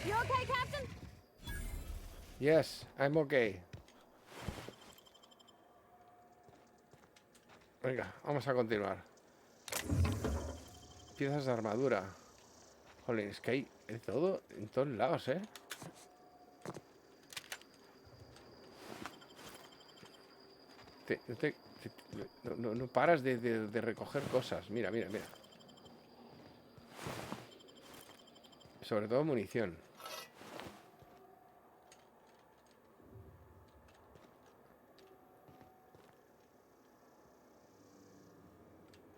You okay, Captain? Yes, I'm okay. Venga, vamos a continuar. Piezas de armadura. Jolín, es que hay de todo en todos lados, ¿eh? No paras de recoger cosas. Mira, mira, mira. Sobre todo munición.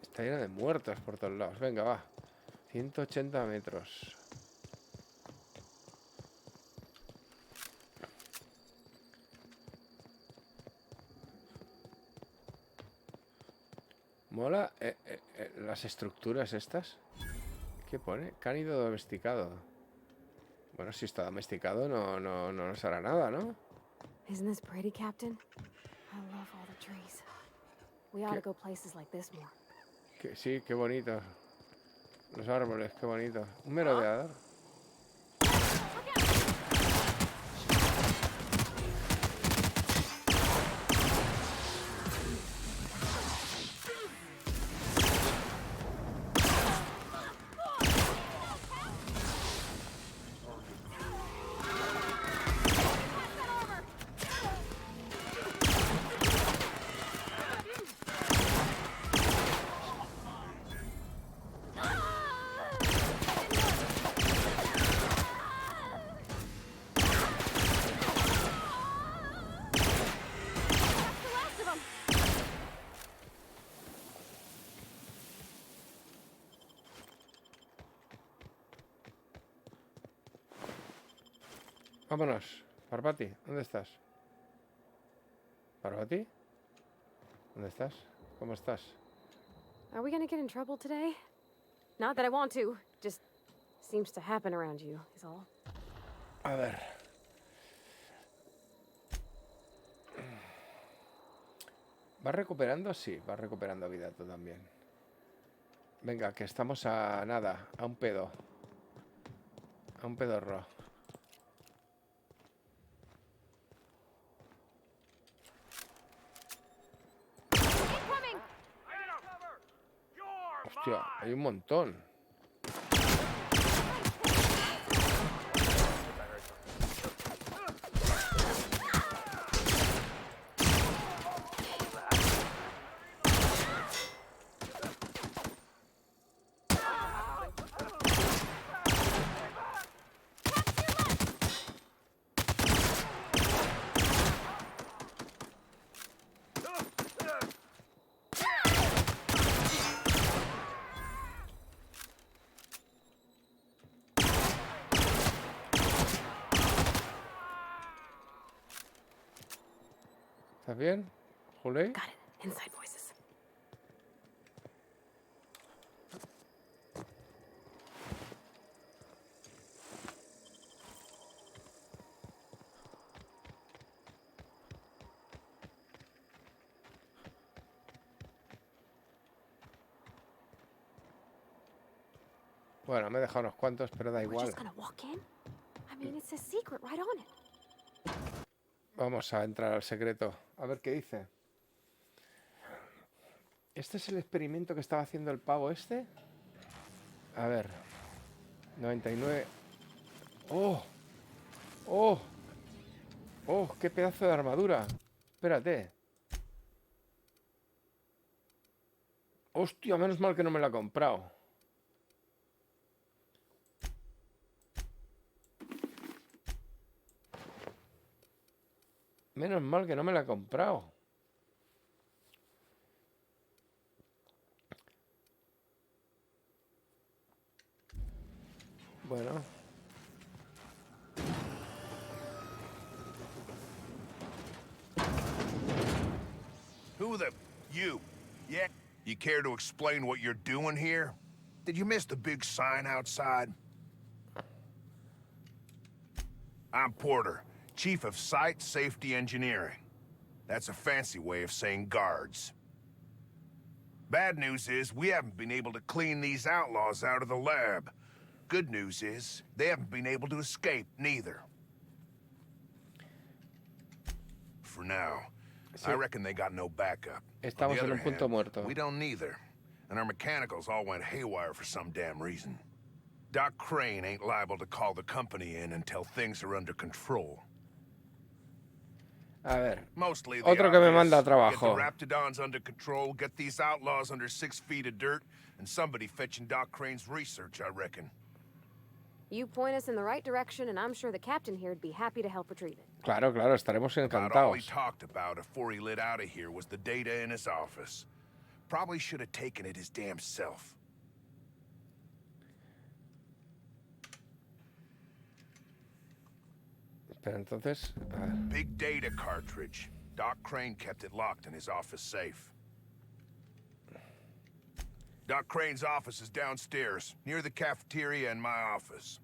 Está llena de muertos por todos lados. Venga, va. 180 metros. Mola las estructuras estas. ¿Qué pone? Cánido domesticado. Bueno, si está domesticado no nos hará nada, ¿no? Isn't this pretty, Captain? I love all the trees. We ought to go places like this more. Sí, qué bonito. Los árboles, qué bonito. Un merodeador. Vámonos. Parvati, ¿dónde estás? ¿Parvati? ¿Dónde estás? ¿Cómo estás? Are we gonna get in trouble today? Not that I want to. Just seems to happen around you, is all. A ver. ¿Va recuperando? Sí, va recuperando vida tú también. Venga, que estamos a nada, a un pedo. A un pedorro. Hostia, hay un montón. ¿Estás bien, Juli? Got it. Inside voices. Bueno, me he dejado unos cuantos, pero da We're igual. just gonna walk in? I mean, it's a secret right on it. Vamos a entrar al secreto. A ver qué dice. ¿Este es el experimento que estaba haciendo el pavo este? A ver. 99. ¡Oh! ¡Oh! ¡Oh! ¡Qué pedazo de armadura! Espérate. ¡Hostia! Menos mal que no me la he comprado. Menos mal que no me la he comprado. Bueno. Who the... You? Yeah? You care to explain what you're doing here? Did you miss the big sign outside? I'm Porter, Chief of Site Safety Engineering. That's a fancy way of saying guards. Bad news is, we haven't been able to clean these outlaws out of the lab. Good news is, they haven't been able to escape, neither. For now. Sí. I reckon they got no backup. Estamos en un punto muerto. We don't neither. And our mechanicals all went haywire for some damn reason. Doc Crane ain't liable to call the company in until things are under control. A ver, Mostly otro que me manda a Get the trabajo. Raptidons under control, get these outlaws under 6 feet of dirt, and somebody fetching Doc Crane's research, I reckon. You point us in the right direction, and I'm sure the captain here'd be happy to help retrieve it. Claro, claro, estaremos About all he encantados. talked about before he lit out of here was the data in his office. Probably should have taken it his damn self. Pero entonces... Big data cartridge. Doc Crane kept it locked in his office safe. Doc Crane's office is downstairs, near the cafeteria and my office.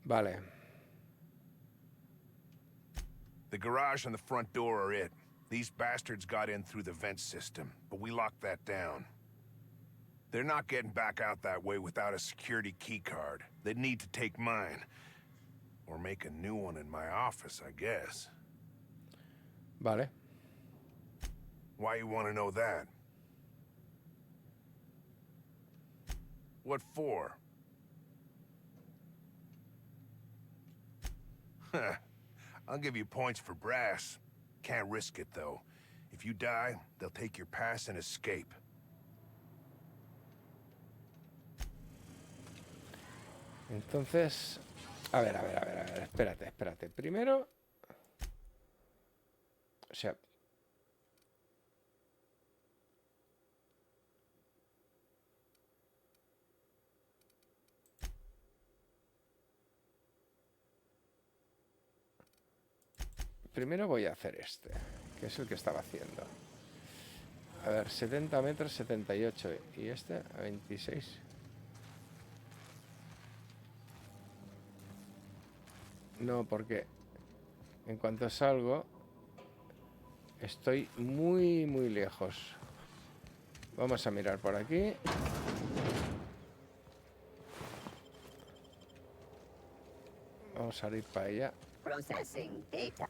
Vale. The garage and the front door are it. These bastards got in through the vent system, but we locked that down. They're not getting back out that way without a security key card. They'd need to take mine. Or make a new one in my office, I guess. Vale. Why you want to know that? What for? I'll give you points for brass. Can't risk it, though. If you die, they'll take your pass and escape. Entonces... A ver, espérate. Primero... O sea... Primero voy a hacer este, que es el que estaba haciendo. A ver, 70 metros, 78. Y este a 26. No, porque en cuanto salgo, estoy muy lejos. Vamos a mirar por aquí. Vamos a ir para allá. Processing data.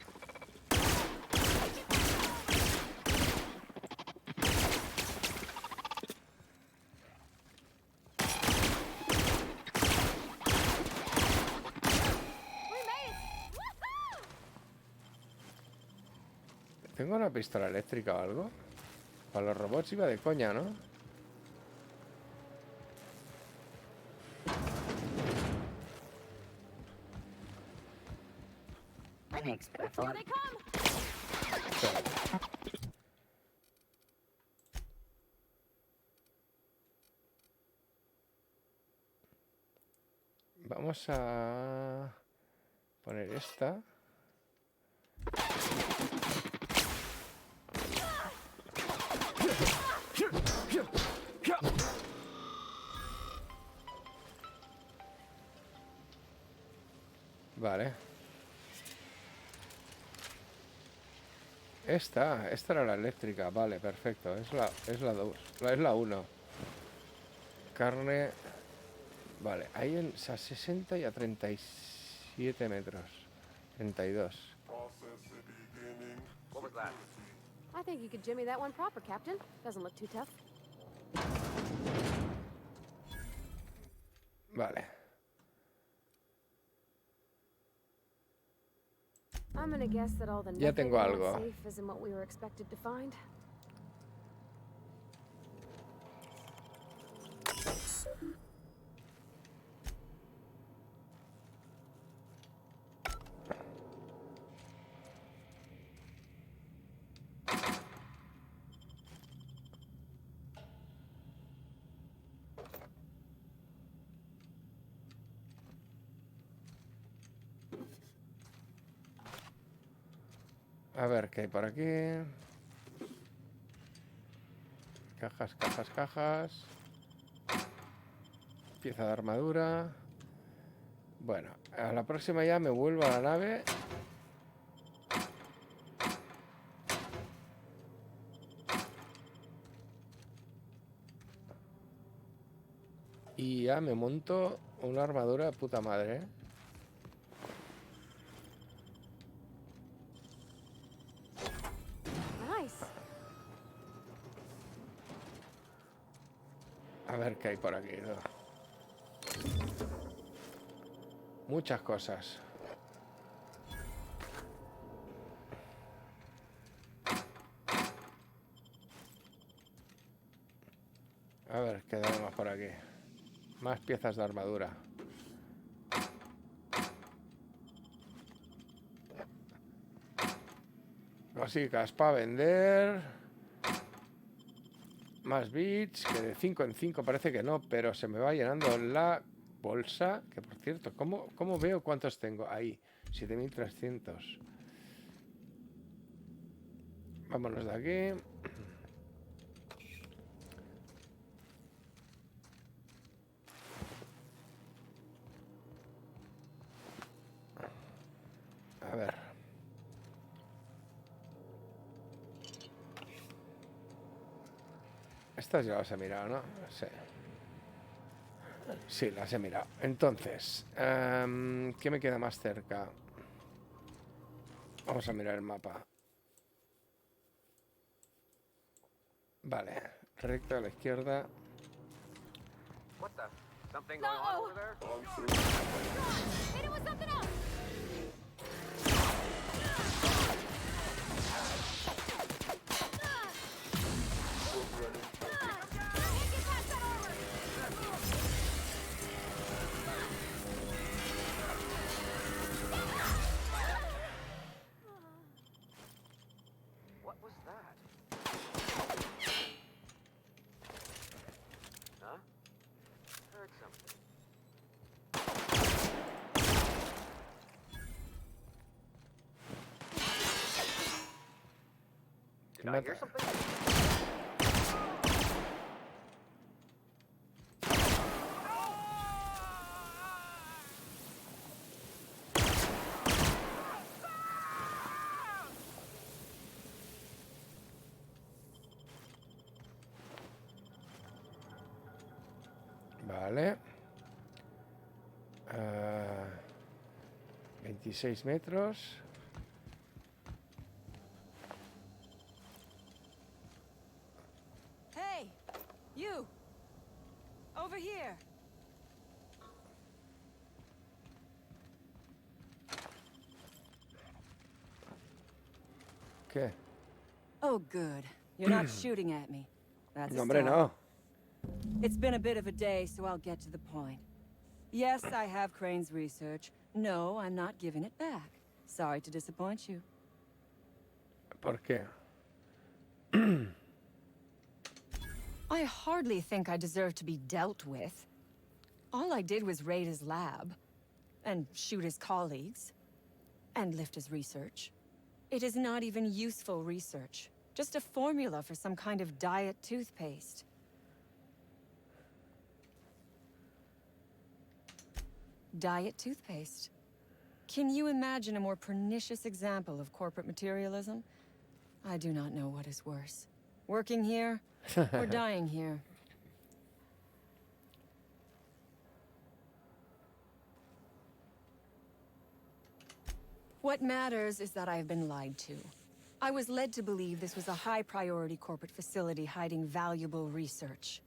¿Tengo una pistola eléctrica o algo? Para los robots iba de coña, ¿no? Vamos a poner esta. Vale. Esta era la eléctrica, vale, perfecto. Es la 2, es la 1. Carne. Vale, hay en a 60 y a 37 metros. 32. What was that? I think you could jimmy that one proper, Captain. Doesn't look too tough. Vale. I'm gonna guess that all the Ya tengo nothing in that algo. safe isn't what we were expected to find. A ver, ¿qué hay por aquí? Cajas, cajas, cajas. Pieza de armadura. Bueno, a la próxima ya me vuelvo a la nave. Y ya me monto una armadura de puta madre, ¿eh? Nice. A ver qué hay por aquí, ¿no? Muchas cosas. A ver, ¿qué tenemos por aquí? Más piezas de armadura. Cositas para vender. Más bits, que de 5 en 5 parece que no, pero se me va llenando la bolsa. Que por cierto, ¿cómo veo cuántos tengo? Ahí, 7300. Vámonos de aquí. A ver. Estas ya las he mirado, ¿no? Sí. Sí, las he mirado. Entonces, ¿qué me queda más cerca? Vamos a mirar el mapa. Vale, recto a la izquierda. What the? Something going on over there? Hit it with something else. What was that? Huh? Heard something. Did I hear something? Vale. 26 metros. Hey, you! Over here! ¿Qué? Oh, good. You're not shooting at me. That's No, a hombre, start. no. It's been a bit of a day, so I'll get to the point. Yes, I have Crane's research. No, I'm not giving it back. Sorry to disappoint you. ¿Por qué? I hardly think I deserve to be dealt with. All I did was raid his lab, and shoot his colleagues, and lift his research. It is not even useful research, just a formula for some kind of diet toothpaste. Diet toothpaste. Can you imagine a more pernicious example of corporate materialism? I do not know what is worse. Working here, or dying here. What matters is that I have been lied to. I was led to believe this was a high-priority corporate facility hiding valuable research.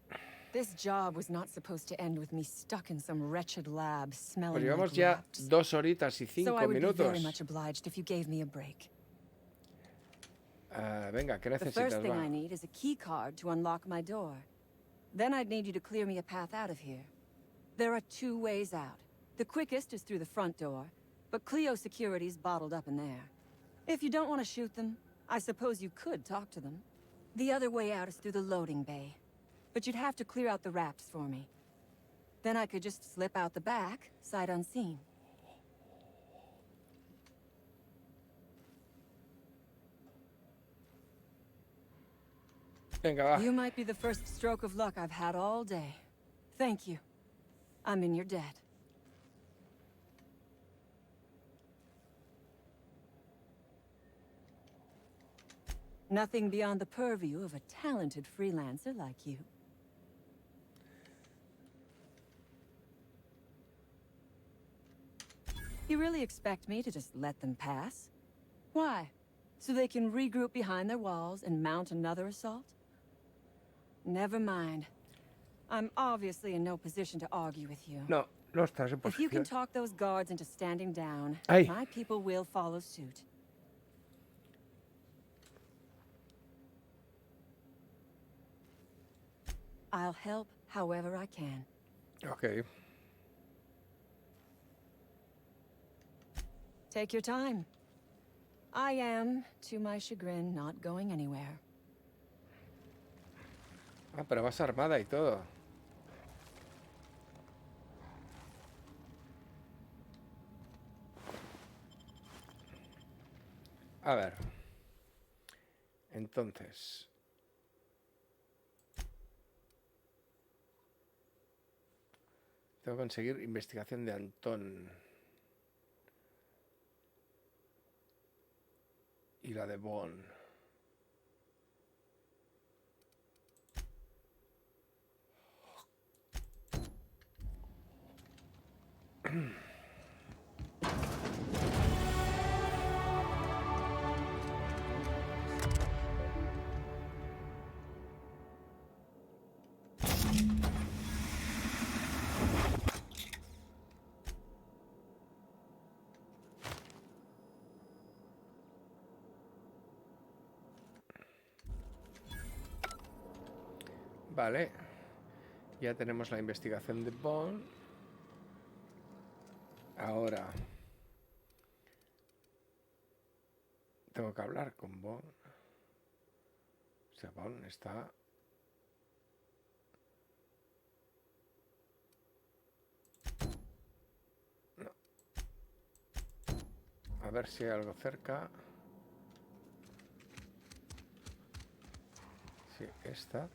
This job was not supposed to end with me stuck in some wretched lab smelling Pues llevamos like ya rats. 2 horitas y 5 So I would be very minutos. much obliged if you gave me a break. Venga, ¿qué The first necesitas? thing Va. I need is a key card to unlock my door. Then I'd need you to clear me a path out of here. There are 2 ways out. The quickest is through the front door, but Cleo Security's bottled up in there. If you don't want to shoot them, I suppose you could talk to them. The other way out is through the loading bay. But you'd have to clear out the wraps for me. Then I could just slip out the back, sight unseen. Venga, va. You might be the first stroke of luck I've had all day. Thank you. I'm in your debt. Nothing beyond the purview of a talented freelancer like you. You really expect me to just let them pass? Why? So they can regroup behind their walls and mount another assault? Never mind. I'm obviously in no position to argue with you. No, no estás en If you can posición. talk those guards into standing down, Ay. my people will follow suit. I'll help however I can. Ok. Take your time. I am, to my chagrin, not going anywhere. Ah, pero vas armada y todo. A ver. Entonces. Tengo que conseguir investigación de Antón. Y la de Bon. Vale. Ya tenemos la investigación de Bond. Ahora tengo que hablar con Bond. O sea, Bond está... No. A ver si hay algo cerca. Sí, esta.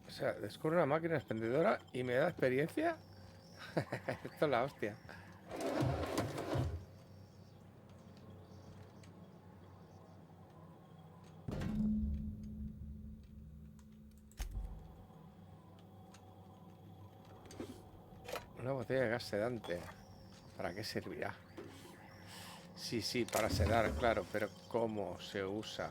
O sea, descubre una máquina expendedora y me da experiencia. Esto es la hostia. Una botella de gas sedante. ¿Para qué servirá? Sí, para sedar, claro, pero ¿cómo se usa?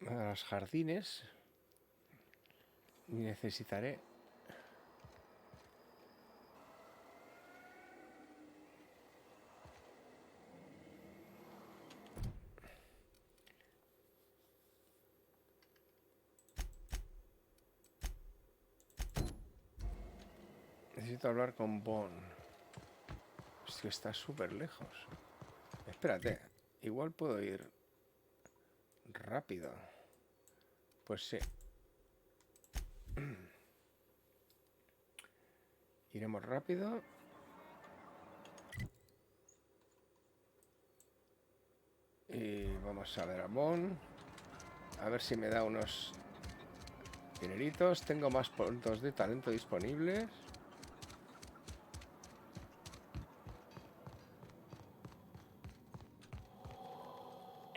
A los jardines necesitaré necesito hablar con Bon. Es que está súper lejos. Espérate, igual puedo ir rápido. Pues sí. Iremos rápido. Y vamos a ver a Bon. A ver si me da unos dineritos. Tengo más puntos de talento disponibles.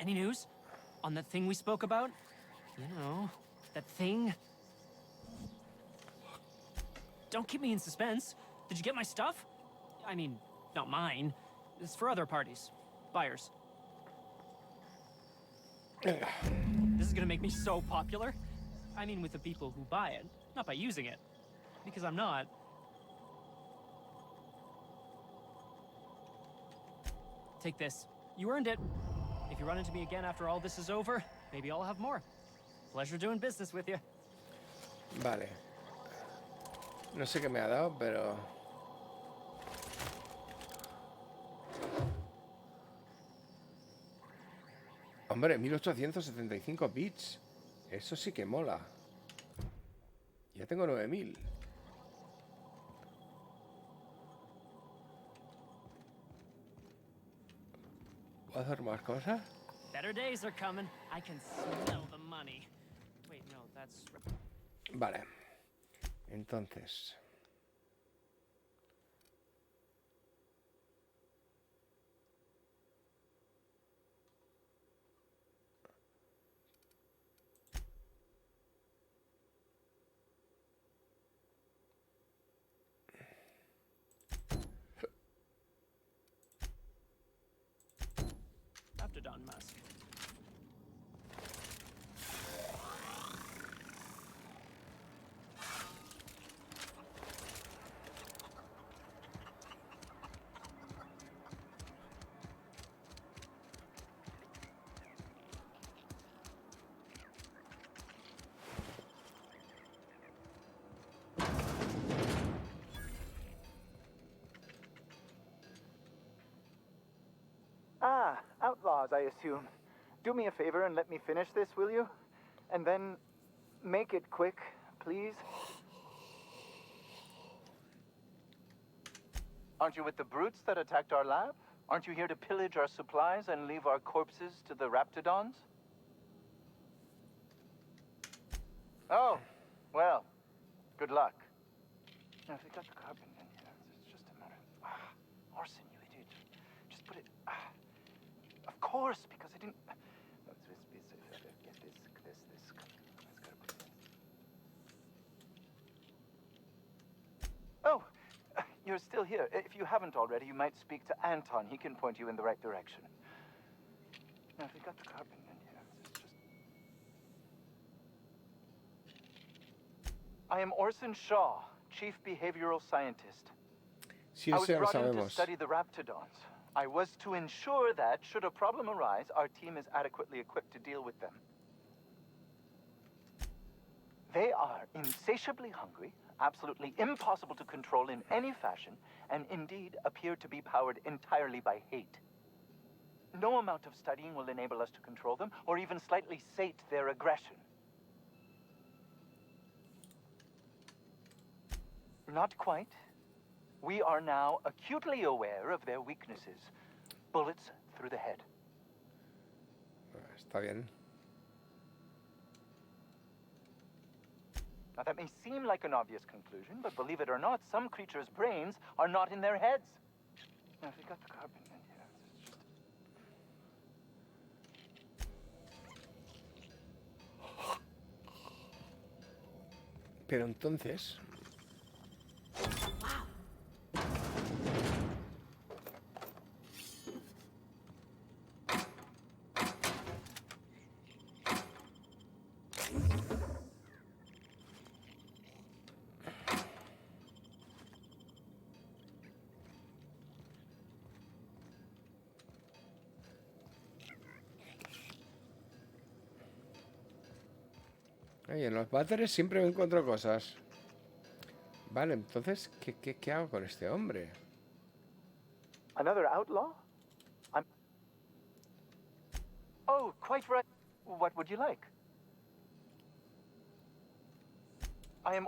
Any news on that thing we spoke about? You know, that thing. Don't keep me in suspense. Did you get my stuff? I mean, not mine. It's for other parties. Buyers. This is gonna make me so popular. I mean, with the people who buy it, not by using it. Because I'm not. Take this. You earned it. If you run into me again after all this is over, maybe I'll have more. Pleasure doing business with you. Vale. No sé qué me ha dado, pero... Hombre, 1875 bits. Eso sí que mola. Ya tengo 9000. ¿Puedo hacer más cosas? Better days are coming. I can smell the money. Wait, no, that's... Vale. Entonces... Raptidon mask. Ah, outlaws, I assume. Do me a favor and let me finish this, will you? And then make it quick, please. Aren't you with the brutes that attacked our lab? Aren't you here to pillage our supplies and leave our corpses to the Raptidons? Oh, well, good luck. Now, if they got the carbon in here, it's just a matter of... Orson, you idiot. Just put it... Of course, because I didn't... No, get this. Let's gotta put this. Oh, you're still here. If you haven't already, you might speak to Anton. He can point you in the right direction. Now, if they got the carbon in here, it's just... I am Orson Shaw, Chief Behavioral Scientist. Sí, I was eso ya lo brought in to sabemos. study the Raptidons. I was to ensure that, should a problem arise, our team is adequately equipped to deal with them. They are insatiably hungry, absolutely impossible to control in any fashion, and indeed appear to be powered entirely by hate. No amount of studying will enable us to control them, or even slightly sate their aggression. Not quite. We are now acutely aware of their weaknesses. Bullets through the head. Está bien. Now that may seem like an obvious conclusion, but believe it or not, some creatures' brains are not in their heads. Now if they got the carbon in here, it's just... Pero entonces... Ay, en los váteres siempre me encuentro cosas. Vale, entonces, ¿qué hago con este hombre? Another outlaw? I'm... Oh, quite right. What would you like? I am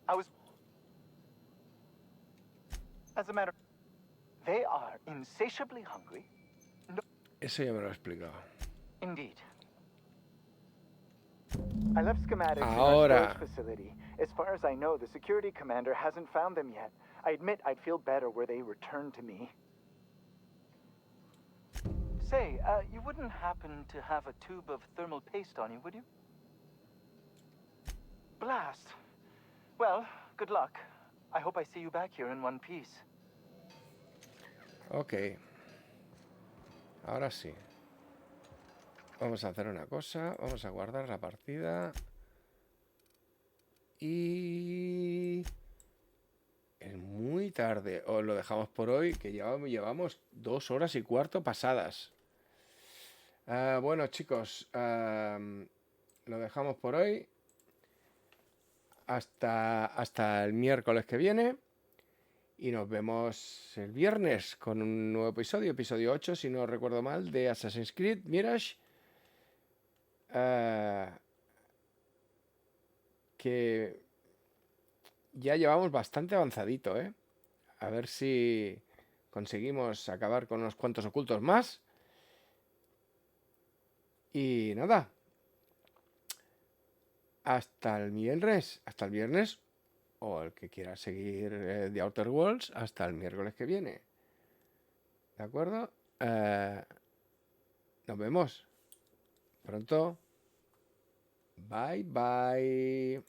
I was... As a matter... They are insatiably hungry. No... Eso ya me lo he explicado. Indeed. I left schematics in our Ahora. storage facility. As far as I know, the security commander hasn't found them yet. I admit I'd feel better were they returned to me. Say, you wouldn't happen to have a tube of thermal paste on you, would you? Blast. Well, good luck. I hope I see you back here in one piece. Ok. Ahora sí. Vamos a hacer una cosa. Vamos a guardar la partida. Y... es muy tarde. Os lo dejamos por hoy, que llevamos 2 horas y cuarto pasadas. Bueno, chicos, lo dejamos por hoy. Hasta el miércoles que viene. Y nos vemos el viernes con un nuevo episodio 8, si no recuerdo mal, de Assassin's Creed Mirage. Que ya llevamos bastante avanzadito, ¿eh? A ver si conseguimos acabar con unos cuantos ocultos más. Y nada. Hasta el viernes. O el que quiera seguir The Outer Worlds, hasta el miércoles que viene. ¿De acuerdo? Nos vemos pronto. Bye, bye.